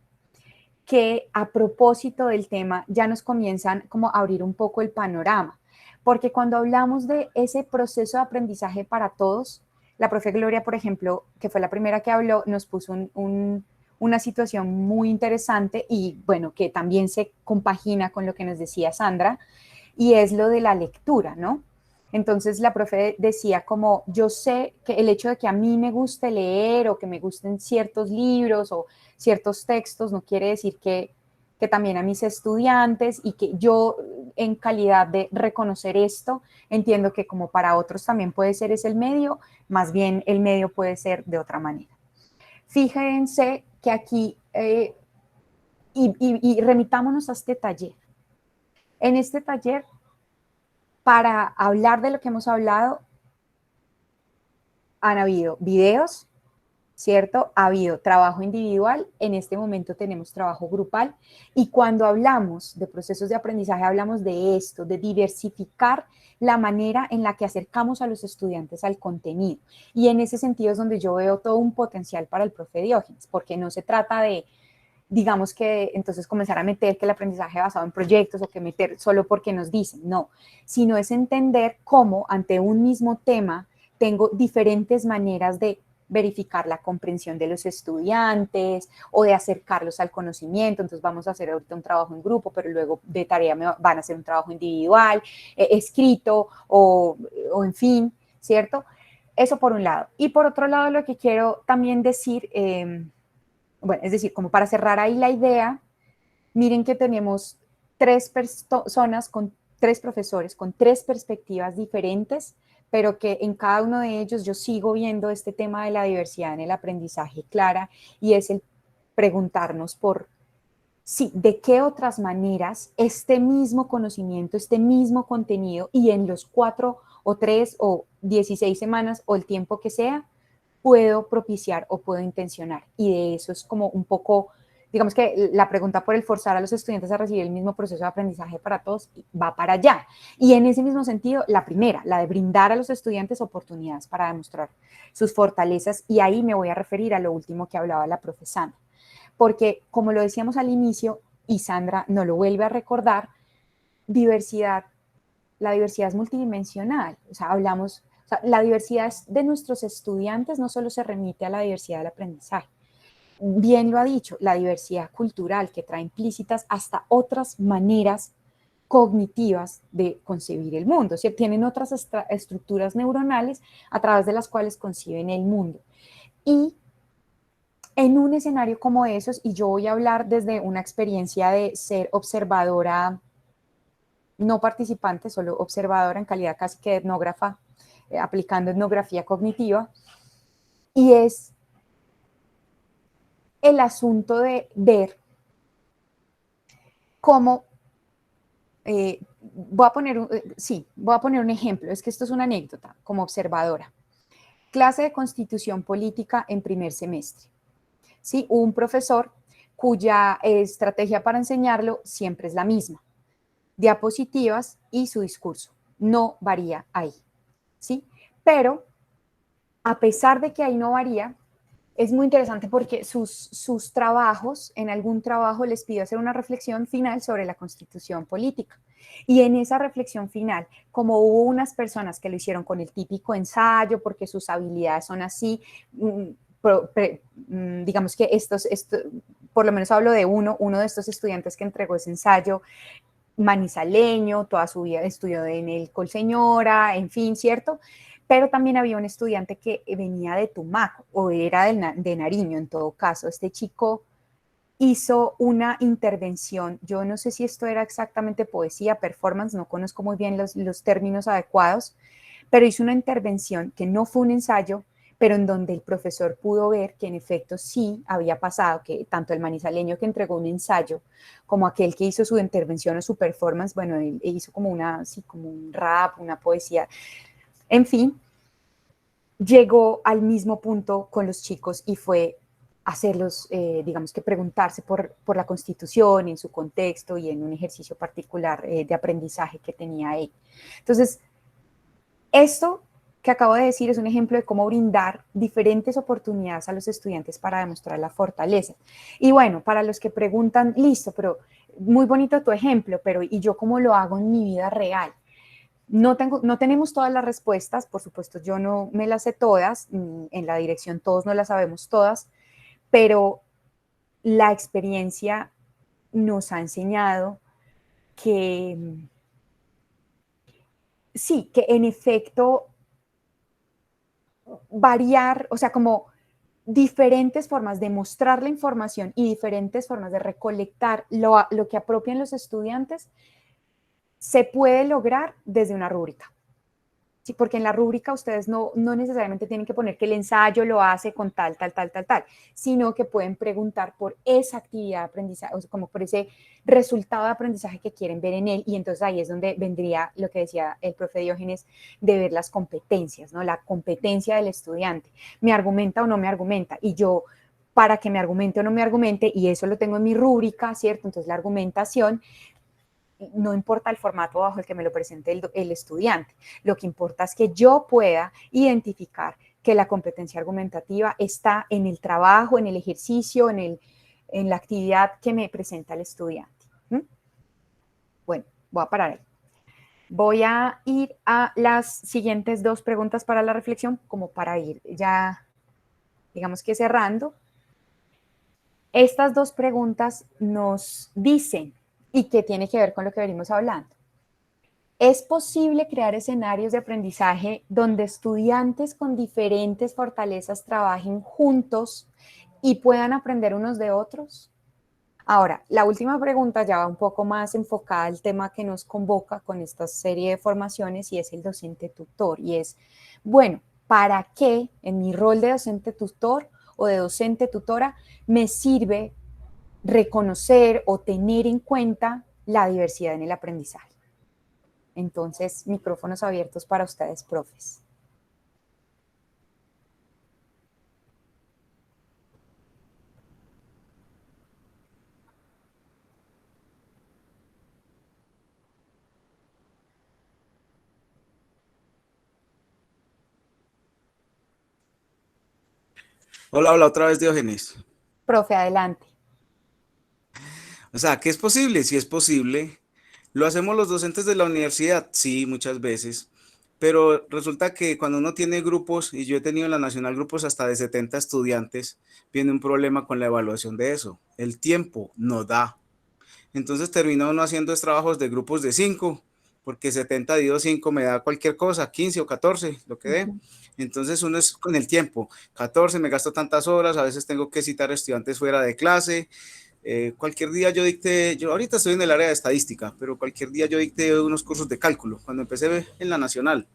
que a propósito del tema ya nos comienzan como a abrir un poco el panorama. Porque cuando hablamos de ese proceso de aprendizaje para todos, la profe Gloria, por ejemplo, que fue la primera que habló, nos puso un una situación muy interesante y bueno, que también se compagina con lo que nos decía Sandra, y es lo de la lectura, ¿no? Entonces la profe decía como, yo sé que el hecho de que a mí me guste leer o que me gusten ciertos libros o ciertos textos no quiere decir que también a mis estudiantes, y que yo en calidad de reconocer esto, entiendo que como para otros también puede ser ese el medio, más bien el medio puede ser de otra manera. Fíjense que aquí, y remitámonos a este taller. En este taller, para hablar de lo que hemos hablado, han habido videos, ¿cierto? Ha habido trabajo individual, en este momento tenemos trabajo grupal, y cuando hablamos de procesos de aprendizaje, hablamos de esto, de diversificar la manera en la que acercamos a los estudiantes al contenido. Y en ese sentido es donde yo veo todo un potencial para el profe Diógenes, porque no se trata de, digamos que entonces comenzar a meter que el aprendizaje basado en proyectos o que meter solo porque nos dicen, no, sino es entender cómo ante un mismo tema tengo diferentes maneras de verificar la comprensión de los estudiantes o de acercarlos al conocimiento. Entonces vamos a hacer ahorita un trabajo en grupo, pero luego de tarea van a hacer un trabajo individual, escrito o en fin, ¿cierto? Eso por un lado. Y por otro lado, lo que quiero también decir, bueno, es decir, como para cerrar ahí la idea, miren que tenemos tres personas con tres profesores, con tres perspectivas diferentes, pero que en cada uno de ellos yo sigo viendo este tema de la diversidad en el aprendizaje clara, y es el preguntarnos por, sí, de qué otras maneras este mismo conocimiento, este mismo contenido, y en los 4 o 3 o 16 semanas o el tiempo que sea, puedo propiciar o puedo intencionar. Y de eso es como un poco, digamos que la pregunta por el forzar a los estudiantes a recibir el mismo proceso de aprendizaje para todos va para allá. Y en ese mismo sentido, la primera, la de brindar a los estudiantes oportunidades para demostrar sus fortalezas, y ahí me voy a referir a lo último que hablaba la profe Sandra. Porque como lo decíamos al inicio, y Sandra nos lo vuelve a recordar, diversidad, la diversidad es multidimensional. O sea, hablamos, o sea, la diversidad de nuestros estudiantes no solo se remite a la diversidad del aprendizaje. Bien lo ha dicho, la diversidad cultural, que trae implícitas hasta otras maneras cognitivas de concebir el mundo. O sea, tienen otras estructuras neuronales a través de las cuales conciben el mundo. Y en un escenario como esos, y yo voy a hablar desde una experiencia de ser observadora, no participante, solo observadora en calidad casi que de etnógrafa, aplicando etnografía cognitiva, y es el asunto de ver cómo, voy a poner un ejemplo, es que esto es una anécdota como observadora. Clase de Constitución Política en primer semestre. ¿Sí? Un profesor cuya estrategia para enseñarlo siempre es la misma: diapositivas y su discurso, no varía ahí, ¿sí? Pero a pesar de que ahí no varía, es muy interesante porque sus trabajos, en algún trabajo les pido hacer una reflexión final sobre la Constitución Política. Y en esa reflexión final, como hubo unas personas que lo hicieron con el típico ensayo, porque sus habilidades son así, digamos que por lo menos hablo de uno de estos estudiantes que entregó ese ensayo, manizaleño, toda su vida estudió en el Colseñora, en fin, ¿cierto? Pero también había un estudiante que venía de Tumaco, o era de Nariño en todo caso. Este chico hizo una intervención, yo no sé si esto era exactamente poesía, performance, no conozco muy bien los términos adecuados, pero hizo una intervención que no fue un ensayo, pero en donde el profesor pudo ver que en efecto sí había pasado, que tanto el manizaleño que entregó un ensayo como aquel que hizo su intervención o su performance, bueno, él hizo como como un rap, una poesía, en fin, llegó al mismo punto con los chicos y fue hacerlos, digamos que preguntarse por la Constitución en su contexto y en un ejercicio particular de aprendizaje que tenía él. Entonces, esto que acabo de decir es un ejemplo de cómo brindar diferentes oportunidades a los estudiantes para demostrar la fortaleza. Y bueno, para los que preguntan, listo, pero muy bonito tu ejemplo, pero ¿y yo cómo lo hago en mi vida real? No tenemos todas las respuestas, por supuesto, yo no me las sé todas, en la dirección todos no las sabemos todas, pero la experiencia nos ha enseñado que sí, que en efecto variar, o sea, como diferentes formas de mostrar la información y diferentes formas de recolectar lo que apropian los estudiantes se puede lograr desde una rúbrica. Sí, porque en la rúbrica ustedes no necesariamente tienen que poner que el ensayo lo hace con tal, sino que pueden preguntar por esa actividad de aprendizaje, o sea, como por ese resultado de aprendizaje que quieren ver en él, y entonces ahí es donde vendría lo que decía el profe Diógenes, de ver las competencias, ¿no? La competencia del estudiante. ¿Me argumenta o no me argumenta? Y yo, para que me argumente o no me argumente, y eso lo tengo en mi rúbrica, ¿cierto? Entonces la argumentación, no importa el formato bajo el que me lo presente el estudiante, lo que importa es que yo pueda identificar que la competencia argumentativa está en el trabajo, en el ejercicio, en la actividad que me presenta el estudiante. Bueno, voy a parar ahí. Voy a ir a las siguientes 2 preguntas para la reflexión, como para ir ya, digamos que cerrando. Estas 2 preguntas nos dicen, y que tiene que ver con lo que venimos hablando. ¿Es posible crear escenarios de aprendizaje donde estudiantes con diferentes fortalezas trabajen juntos y puedan aprender unos de otros? Ahora, la última pregunta ya va un poco más enfocada al tema que nos convoca con esta serie de formaciones, y es el docente tutor. Y es, bueno, ¿para qué en mi rol de docente tutor o de docente tutora me sirve reconocer o tener en cuenta la diversidad en el aprendizaje? Entonces, micrófonos abiertos para ustedes, profes. Hola, hola, otra vez Diógenes. Profe, adelante. O sea, ¿qué es posible? Sí es posible. ¿Lo hacemos los docentes de la universidad? Sí, muchas veces. Pero resulta que cuando uno tiene grupos, y yo he tenido en la Nacional grupos hasta de 70 estudiantes, viene un problema con la evaluación de eso. El tiempo no da. Entonces termina uno haciendo trabajos de grupos de 5, porque 70 dividido 5 me da cualquier cosa, 15 o 14, lo que dé. Entonces uno es con el tiempo. 14 me gasto tantas horas, a veces tengo que citar estudiantes fuera de clase. Cualquier día yo ahorita estoy en el área de estadística, pero cualquier día yo dicté unos cursos de cálculo, cuando empecé en la Nacional.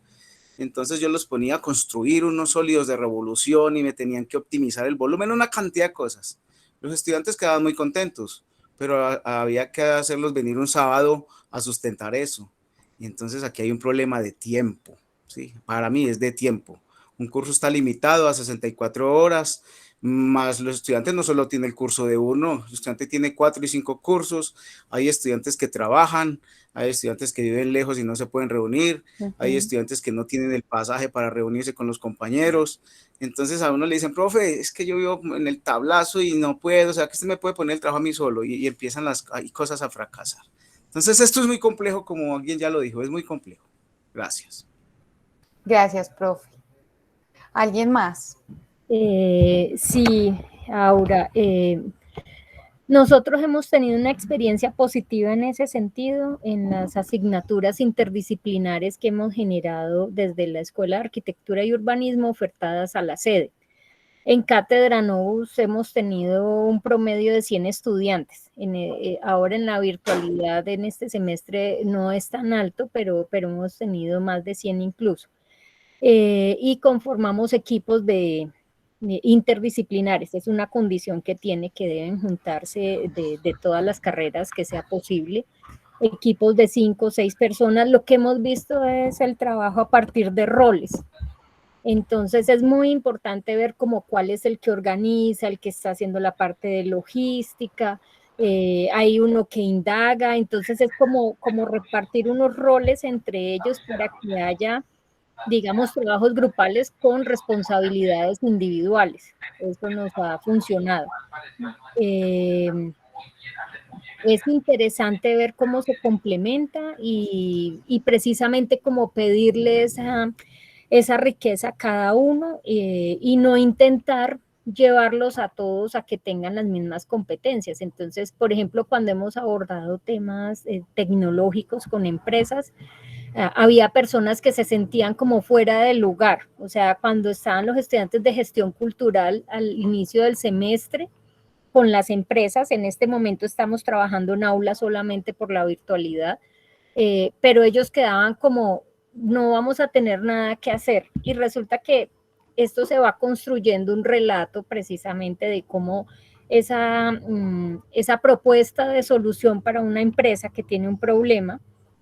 Entonces yo los ponía a construir unos sólidos de revolución y me tenían que optimizar el volumen, una cantidad de cosas. Los estudiantes quedaban muy contentos, pero había que hacerlos venir un sábado a sustentar eso. Y entonces aquí hay un problema de tiempo, ¿sí? Para mí es de tiempo. Un curso está limitado a 64 horas, más los estudiantes no solo tienen el curso de uno, el estudiante tiene 4 y 5 cursos, hay estudiantes que trabajan, hay estudiantes que viven lejos y no se pueden reunir, hay estudiantes que no tienen el pasaje para reunirse con los compañeros. Entonces a uno le dicen, profe, es que yo vivo en el tablazo y no puedo, o sea, que usted me puede poner el trabajo a mí solo, y empiezan las cosas a fracasar. Entonces esto es muy complejo, como alguien ya lo dijo, es muy complejo. Gracias. Gracias, profe. ¿Alguien más? Sí, Aura. Nosotros hemos tenido una experiencia positiva en ese sentido en las asignaturas interdisciplinares que hemos generado desde la Escuela de Arquitectura y Urbanismo ofertadas a la sede. En Cátedra Novus hemos tenido un promedio de 100 estudiantes. Ahora en la virtualidad en este semestre no es tan alto, pero hemos tenido más de 100 incluso. Y conformamos equipos interdisciplinares. Es una condición que deben juntarse de todas las carreras que sea posible. Equipos de 5 o 6 personas. Lo que hemos visto es el trabajo a partir de roles. Entonces es muy importante ver como cuál es el que organiza, el que está haciendo la parte de logística, hay uno que indaga, entonces es como repartir unos roles entre ellos para que haya, digamos, trabajos grupales con responsabilidades individuales. Eso nos ha funcionado. Es interesante ver cómo se complementa y precisamente como pedirle esa riqueza a cada uno y no intentar llevarlos a todos a que tengan las mismas competencias. Entonces, por ejemplo, cuando hemos abordado temas tecnológicos con empresas, había personas que se sentían como fuera del lugar. O sea, cuando estaban los estudiantes de gestión cultural al inicio del semestre con las empresas, en este momento estamos trabajando en aula solamente por la virtualidad, pero ellos quedaban como, no vamos a tener nada que hacer. Y resulta que esto se va construyendo un relato precisamente de cómo esa propuesta de solución para una empresa que tiene un problema,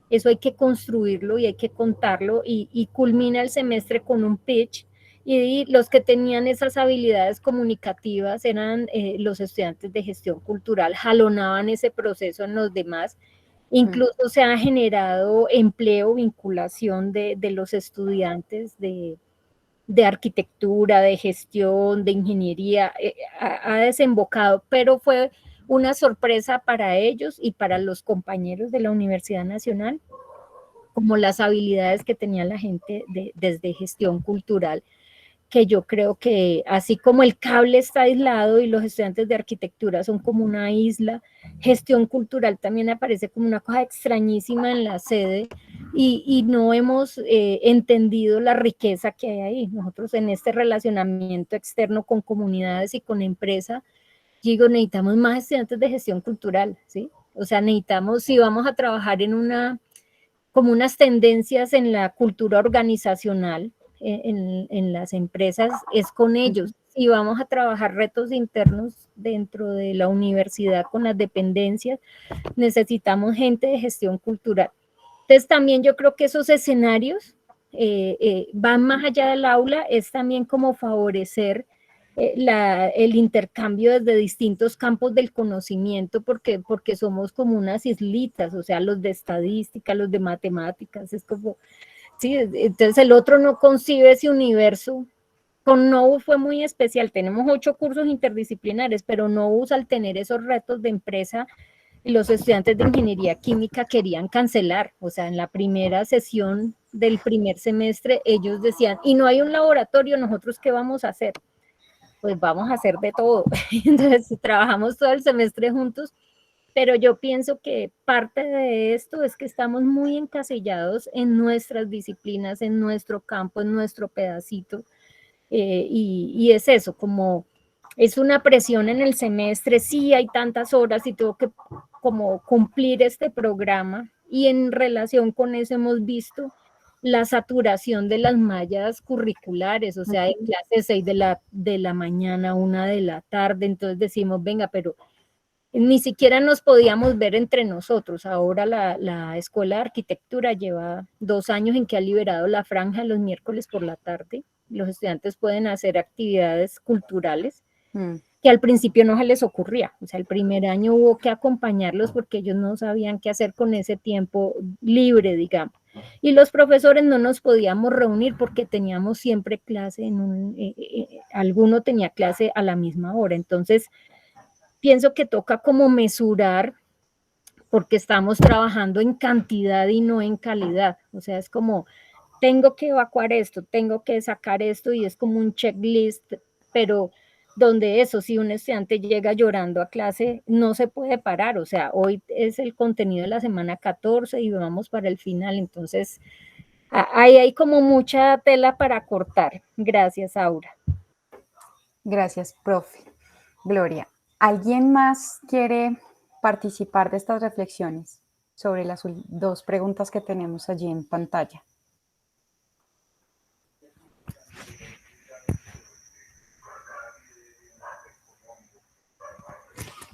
eso hay que construirlo y hay que contarlo, y culmina el semestre con un pitch, y los que tenían esas habilidades comunicativas eran los estudiantes de gestión cultural, jalonaban ese proceso en los demás. Incluso se ha generado empleo, vinculación de los estudiantes de arquitectura, de gestión, de ingeniería, ha desembocado, pero fue una sorpresa para ellos y para los compañeros de la Universidad Nacional, como las habilidades que tenía la gente desde gestión cultural, que yo creo que así como el cable está aislado y los estudiantes de arquitectura son como una isla, gestión cultural también aparece como una cosa extrañísima en la sede, y no hemos entendido la riqueza que hay ahí. Nosotros en este relacionamiento externo con comunidades y con empresa, digo, necesitamos más estudiantes de gestión cultural, ¿sí? O sea, necesitamos, si vamos a trabajar en como unas tendencias en la cultura organizacional, en las empresas, es con ellos. Si vamos a trabajar retos internos dentro de la universidad con las dependencias, necesitamos gente de gestión cultural. Entonces también yo creo que esos escenarios van más allá del aula, es también como favorecer el intercambio desde distintos campos del conocimiento, porque somos como unas islitas, o sea, los de estadística, los de matemáticas, es como, sí, entonces el otro no concibe ese universo. Con NOVUS fue muy especial, tenemos 8 cursos interdisciplinares, pero NOVUS, al tener esos retos de empresa, los estudiantes de ingeniería química querían cancelar. O sea, en la primera sesión del primer semestre ellos decían, y no hay un laboratorio, ¿nosotros qué vamos a hacer? Pues vamos a hacer de todo. Entonces trabajamos todo el semestre juntos, pero yo pienso que parte de esto es que estamos muy encasillados en nuestras disciplinas, en nuestro campo, en nuestro pedacito, y es eso, como es una presión en el semestre, sí hay tantas horas y tengo que como cumplir este programa, y en relación con eso hemos visto la saturación de las mallas curriculares, o sea, de clases 6 de la mañana, 1 de la tarde, entonces decimos, venga, pero ni siquiera nos podíamos ver entre nosotros. Ahora la Escuela de Arquitectura lleva 2 años en que ha liberado la franja los miércoles por la tarde. Los estudiantes pueden hacer actividades culturales que al principio no se les ocurría. O sea, el primer año hubo que acompañarlos porque ellos no sabían qué hacer con ese tiempo libre, digamos. Y los profesores no nos podíamos reunir porque teníamos siempre clase alguno tenía clase a la misma hora. Entonces, pienso que toca como mesurar, porque estamos trabajando en cantidad y no en calidad. O sea, es como, tengo que evacuar esto, tengo que sacar esto, y es como un checklist, pero donde eso, si un estudiante llega llorando a clase, no se puede parar. O sea, hoy es el contenido de la semana 14 y vamos para el final. Entonces, ahí hay como mucha tela para cortar. Gracias, Aura. Gracias, profe. Gloria, ¿alguien más quiere participar de estas reflexiones sobre las 2 preguntas que tenemos allí en pantalla?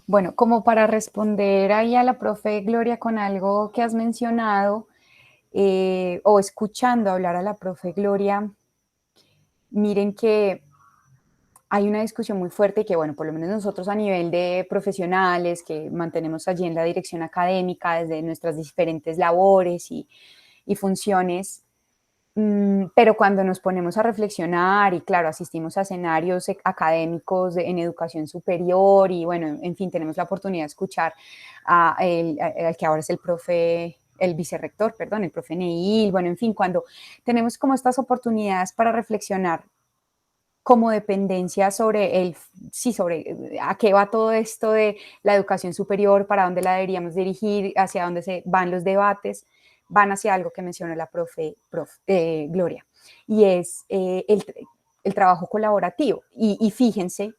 Bueno, como para responder ahí a la profe Gloria con algo que has mencionado, o escuchando hablar a la profe Gloria, miren que hay una discusión muy fuerte que, bueno, por lo menos nosotros a nivel de profesionales que mantenemos allí en la dirección académica desde nuestras diferentes labores y funciones, pero cuando nos ponemos a reflexionar y, claro, asistimos a escenarios académicos en educación superior y, bueno, en fin, tenemos la oportunidad de escuchar al que ahora es el vicerrector, perdón, el profe Neil, bueno, en fin, cuando tenemos como estas oportunidades para reflexionar, como dependencia sobre sobre a qué va todo esto de la educación superior, para dónde la deberíamos dirigir, hacia dónde se van los debates, van hacia algo que mencionó la profe Gloria, y es el trabajo colaborativo. Y fíjense,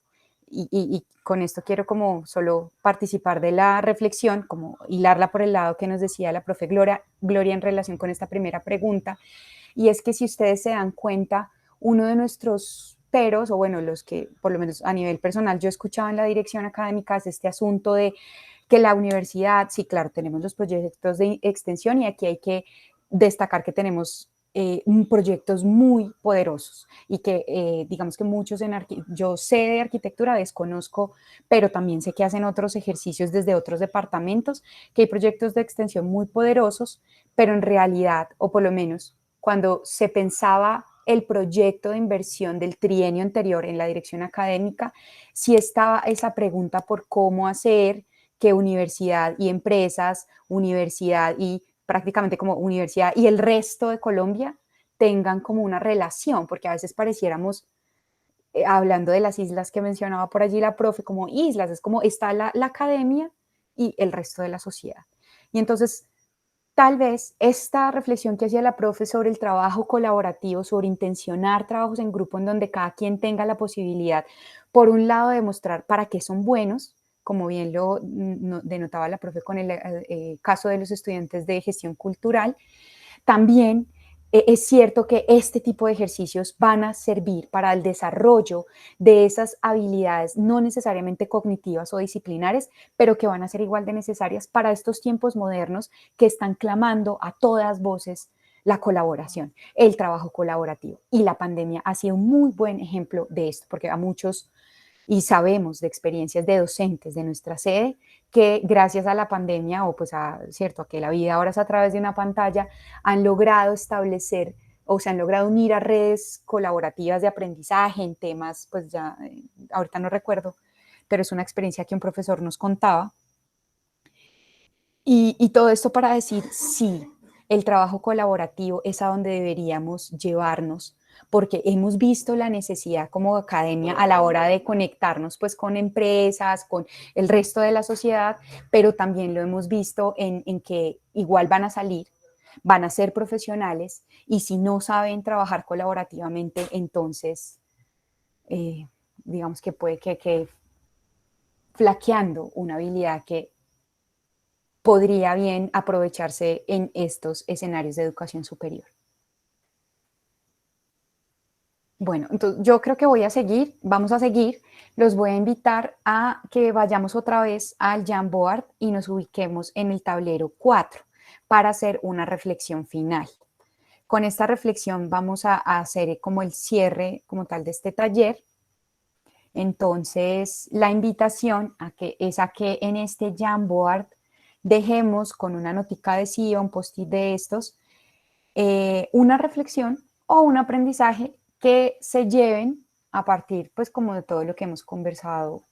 y con esto quiero como solo participar de la reflexión, como hilarla por el lado que nos decía la profe Gloria en relación con esta primera pregunta, y es que si ustedes se dan cuenta, uno de nuestros peros, o bueno, los que por lo menos a nivel personal yo escuchaba en la dirección académica, es este asunto de que la universidad, sí, claro, tenemos los proyectos de extensión y aquí hay que destacar que tenemos proyectos muy poderosos y que digamos que muchos yo sé de arquitectura, desconozco, pero también sé que hacen otros ejercicios desde otros departamentos, que hay proyectos de extensión muy poderosos, pero en realidad, o por lo menos cuando se pensaba el proyecto de inversión del trienio anterior en la dirección académica, sí estaba esa pregunta por cómo hacer que universidad y empresas, universidad y prácticamente como universidad y el resto de Colombia tengan como una relación, porque a veces pareciéramos, hablando de las islas que mencionaba por allí la profe, como islas, es como está la academia y el resto de la sociedad. Y entonces, tal vez esta reflexión que hacía la profe sobre el trabajo colaborativo, sobre intencionar trabajos en grupo en donde cada quien tenga la posibilidad, por un lado, de mostrar para qué son buenos, como bien lo denotaba la profe con el caso de los estudiantes de gestión cultural, también es cierto que este tipo de ejercicios van a servir para el desarrollo de esas habilidades no necesariamente cognitivas o disciplinares, pero que van a ser igual de necesarias para estos tiempos modernos que están clamando a todas voces la colaboración, el trabajo colaborativo. Y la pandemia ha sido un muy buen ejemplo de esto, porque a muchos, y sabemos de experiencias de docentes de nuestra sede, que gracias a la pandemia o pues a que la vida ahora es a través de una pantalla, han logrado establecer o se han logrado unir a redes colaborativas de aprendizaje en temas, pues ya ahorita no recuerdo, pero es una experiencia que un profesor nos contaba. Y todo esto para decir, sí, el trabajo colaborativo es a donde deberíamos llevarnos, porque hemos visto la necesidad como academia a la hora de conectarnos pues con empresas, con el resto de la sociedad, pero también lo hemos visto en que igual van a salir, van a ser profesionales y si no saben trabajar colaborativamente, entonces digamos que puede que flaqueando una habilidad que podría bien aprovecharse en estos escenarios de educación superior. Bueno, entonces yo creo que vamos a seguir, los voy a invitar a que vayamos otra vez al Jamboard y nos ubiquemos en el tablero 4 para hacer una reflexión final. Con esta reflexión vamos a hacer como el cierre como tal de este taller. Entonces, la invitación es a que en este Jamboard dejemos con una notica adhesiva, un post-it de estos, una reflexión o un aprendizaje que se lleven a partir, pues, como de todo lo que hemos conversado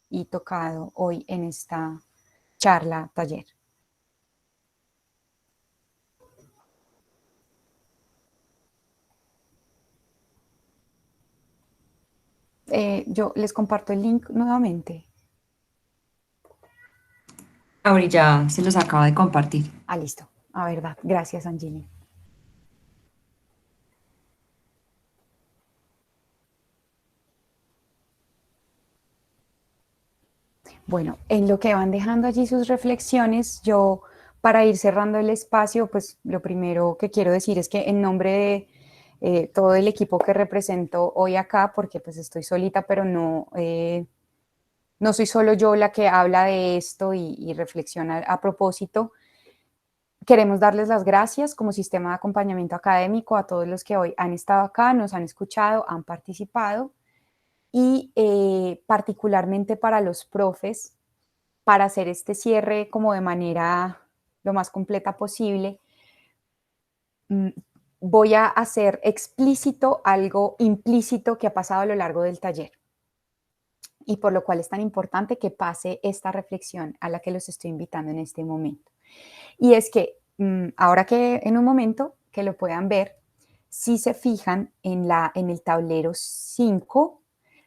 y tocado hoy en esta charla, taller. Yo les comparto el link nuevamente. Ahora ya se los acaba de compartir. Ah, listo. Ah, verdad. Gracias, Angini. Bueno, en lo que van dejando allí sus reflexiones, yo para ir cerrando el espacio, pues lo primero que quiero decir es que en nombre de todo el equipo que represento hoy acá, porque pues estoy solita, pero no soy solo yo la que habla de esto y reflexiona a propósito. Queremos darles las gracias como sistema de acompañamiento académico a todos los que hoy han estado acá, nos han escuchado, han participado y particularmente para los profes, para hacer este cierre como de manera lo más completa posible, voy a hacer explícito algo implícito que ha pasado a lo largo del taller y por lo cual es tan importante que pase esta reflexión a la que los estoy invitando en este momento. Y es que ahora que en un momento que lo puedan ver, Si se fijan en el tablero 5,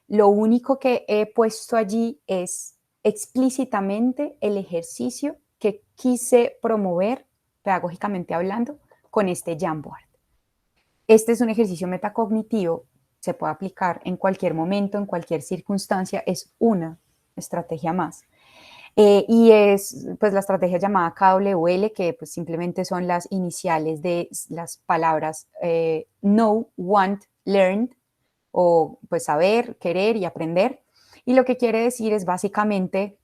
lo único que he puesto allí es explícitamente el ejercicio que quise promover, pedagógicamente hablando, con este Jamboard. Este es un ejercicio metacognitivo, se puede aplicar en cualquier momento, en cualquier circunstancia, es una estrategia más. Y es pues la estrategia llamada KWL, que pues simplemente son las iniciales de las palabras know, want, learn, o pues saber, querer y aprender. Y lo que quiere decir es básicamente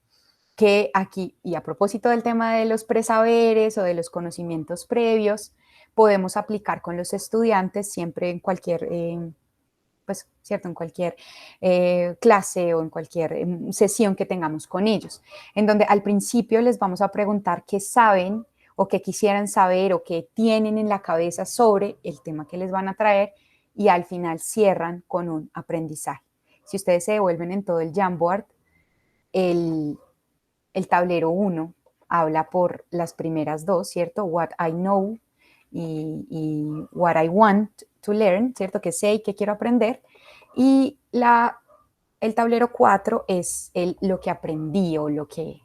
que aquí, y a propósito del tema de los presaberes o de los conocimientos previos, podemos aplicar con los estudiantes siempre en cualquier pues, ¿cierto? En cualquier clase o en cualquier sesión que tengamos con ellos, en donde al principio les vamos a preguntar qué saben o qué quisieran saber o qué tienen en la cabeza sobre el tema que les van a traer, y al final cierran con un aprendizaje. Si ustedes se devuelven en todo el Jamboard, el tablero 1 habla por las primeras dos, ¿cierto? What I know y what I want to learn, ¿cierto? Que sé y que quiero aprender. Y el tablero 4 es lo que aprendí o lo que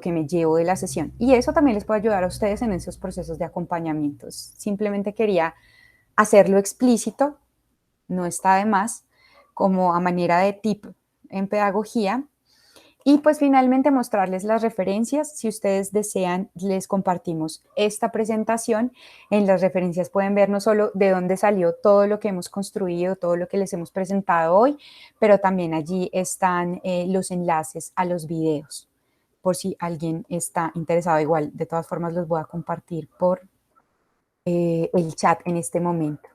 me llevo de la sesión. Y eso también les puede ayudar a ustedes en esos procesos de acompañamientos. Simplemente quería hacerlo explícito, no está de más, como a manera de tip en pedagogía. Y pues finalmente mostrarles las referencias. Si ustedes desean, les compartimos esta presentación. En las referencias pueden ver no solo de dónde salió todo lo que hemos construido, todo lo que les hemos presentado hoy, pero también allí están los enlaces a los videos, por si alguien está interesado. Igual, de todas formas, los voy a compartir por el chat en este momento.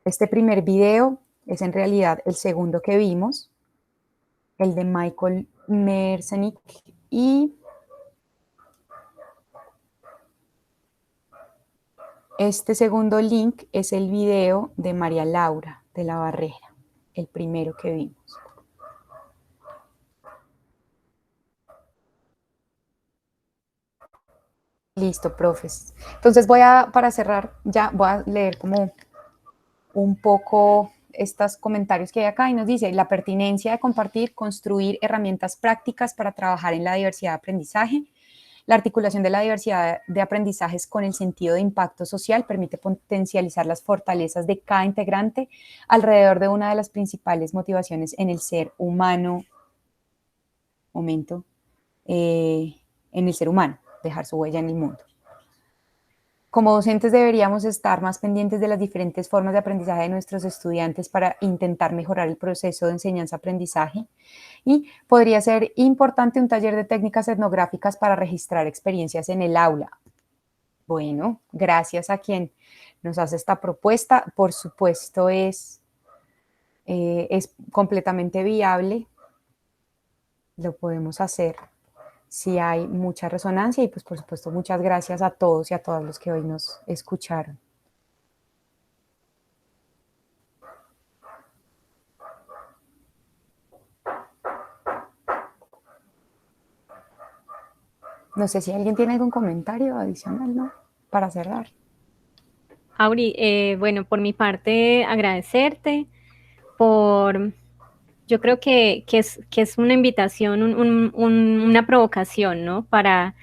Este primer video es en realidad el segundo que vimos, el de Michael Merzenich, y este segundo link es el video de María Laura de la Barrera, el primero que vimos. Listo, profes. Entonces para cerrar, ya voy a leer como un poco estos comentarios que hay acá, y nos dice: la pertinencia de compartir, construir herramientas prácticas para trabajar en la diversidad de aprendizaje. La articulación de la diversidad de aprendizajes con el sentido de impacto social permite potencializar las fortalezas de cada integrante alrededor de una de las principales motivaciones en el ser humano. En el ser humano, dejar su huella en el mundo. Como docentes deberíamos estar más pendientes de las diferentes formas de aprendizaje de nuestros estudiantes para intentar mejorar el proceso de enseñanza-aprendizaje, y podría ser importante un taller de técnicas etnográficas para registrar experiencias en el aula. Bueno, gracias a quien nos hace esta propuesta. Por supuesto es completamente viable, lo podemos hacer si hay mucha resonancia, y pues por supuesto muchas gracias a todos y a todas los que hoy nos escucharon. No sé si alguien tiene algún comentario adicional, ¿no? Para cerrar. Auri, bueno, por mi parte agradecerte yo creo que es una invitación, una provocación, ¿no? Para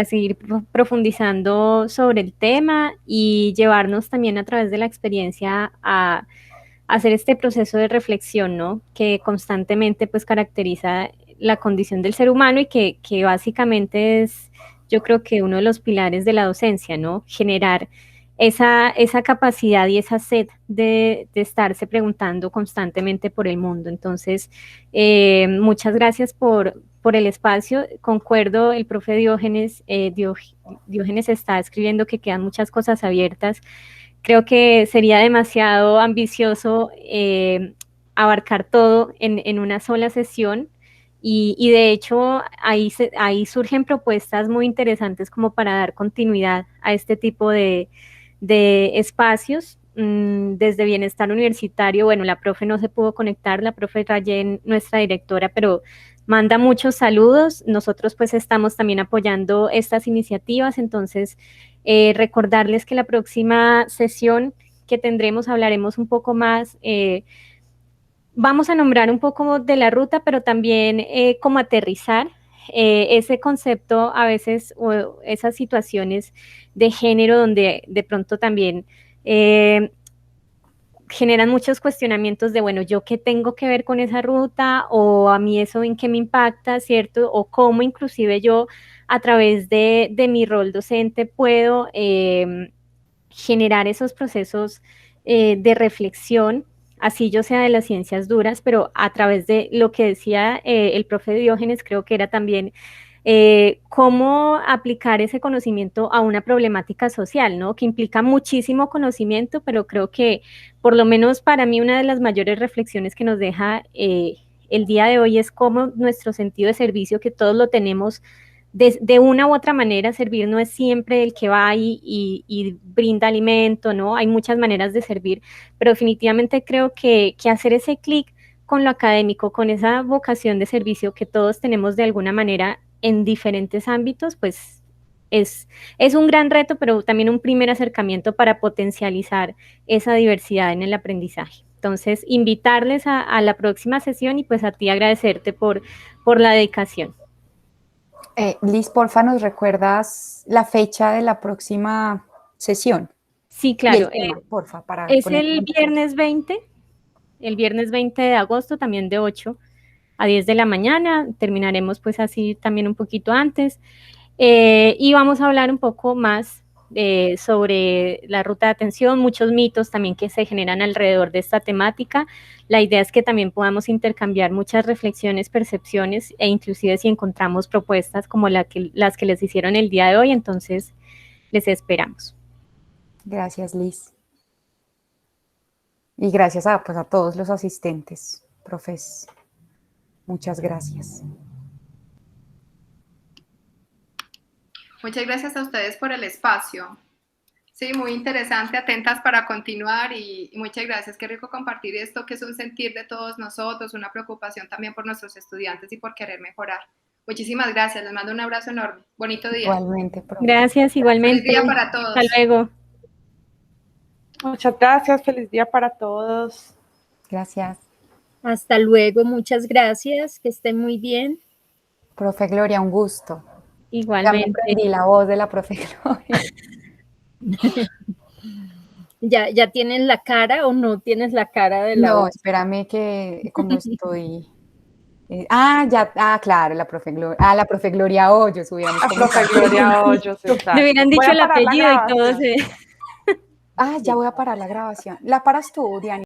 seguir profundizando sobre el tema y llevarnos también a través de la experiencia a hacer este proceso de reflexión, ¿no? Que constantemente pues caracteriza la condición del ser humano y que básicamente es, yo creo que uno de los pilares de la docencia, ¿no? Generar esa capacidad y esa sed de estarse preguntando constantemente por el mundo. Entonces, muchas gracias por el espacio. Concuerdo, el profe Diógenes está escribiendo que quedan muchas cosas abiertas. Creo que sería demasiado ambicioso abarcar todo en una sola sesión. Y de hecho, ahí surgen propuestas muy interesantes como para dar continuidad a este tipo de espacios. Desde Bienestar Universitario, bueno, la profe no se pudo conectar, la profe Rayen, nuestra directora, pero manda muchos saludos. Nosotros pues estamos también apoyando estas iniciativas, entonces recordarles que la próxima sesión que tendremos, hablaremos un poco más. Vamos a nombrar un poco de la ruta, pero también cómo aterrizar ese concepto a veces, o esas situaciones de género donde de pronto también generan muchos cuestionamientos de, bueno, ¿yo qué tengo que ver con esa ruta? O a mí eso en qué me impacta, ¿cierto? O cómo inclusive yo a través de mi rol docente puedo generar esos procesos de reflexión, así yo sea de las ciencias duras, pero a través de lo que decía el profe Diógenes, creo que era también cómo aplicar ese conocimiento a una problemática social, ¿no? Que implica muchísimo conocimiento, pero creo que por lo menos para mí una de las mayores reflexiones que nos deja el día de hoy es cómo nuestro sentido de servicio, que todos lo tenemos de una u otra manera. Servir no es siempre el que va y brinda alimento, ¿no? Hay muchas maneras de servir, pero definitivamente creo que hacer ese clic con lo académico, con esa vocación de servicio que todos tenemos de alguna manera en diferentes ámbitos, pues es un gran reto, pero también un primer acercamiento para potencializar esa diversidad en el aprendizaje. Entonces, invitarles a la próxima sesión y pues a ti agradecerte por la dedicación. Liz, porfa, ¿nos recuerdas la fecha de la próxima sesión? Sí, claro. Y el tema, porfa, para es poner el viernes 20 de agosto, también de 8 a 10 de la mañana. Terminaremos pues así también un poquito antes. Y vamos a hablar un poco más sobre la ruta de atención, muchos mitos también que se generan alrededor de esta temática. La idea es que también podamos intercambiar muchas reflexiones, percepciones e inclusive si encontramos propuestas como las que les hicieron el día de hoy, entonces les esperamos. Gracias, Liz. Y gracias a todos los asistentes, profes. Muchas gracias. Muchas gracias a ustedes por el espacio. Sí, muy interesante, atentas para continuar y muchas gracias. Qué rico compartir esto, que es un sentir de todos nosotros, una preocupación también por nuestros estudiantes y por querer mejorar. Muchísimas gracias, les mando un abrazo enorme. Bonito día. Igualmente, profe. Gracias, igualmente. Feliz día para todos. Hasta luego. Muchas gracias, feliz día para todos. Gracias. Hasta luego, muchas gracias, que estén muy bien. Profe Gloria, un gusto. Igualmente. Ya me aprendí la voz de la profe Gloria. ¿Ya tienes la cara o no tienes la cara de la No, voz? espérame que como estoy... claro, la profe Gloria. La profe Gloria Hoyos. La profe Gloria Hoyos, exacto. Me hubieran dicho el apellido y todo. Ya voy a parar la grabación. ¿La paras tú, Diana?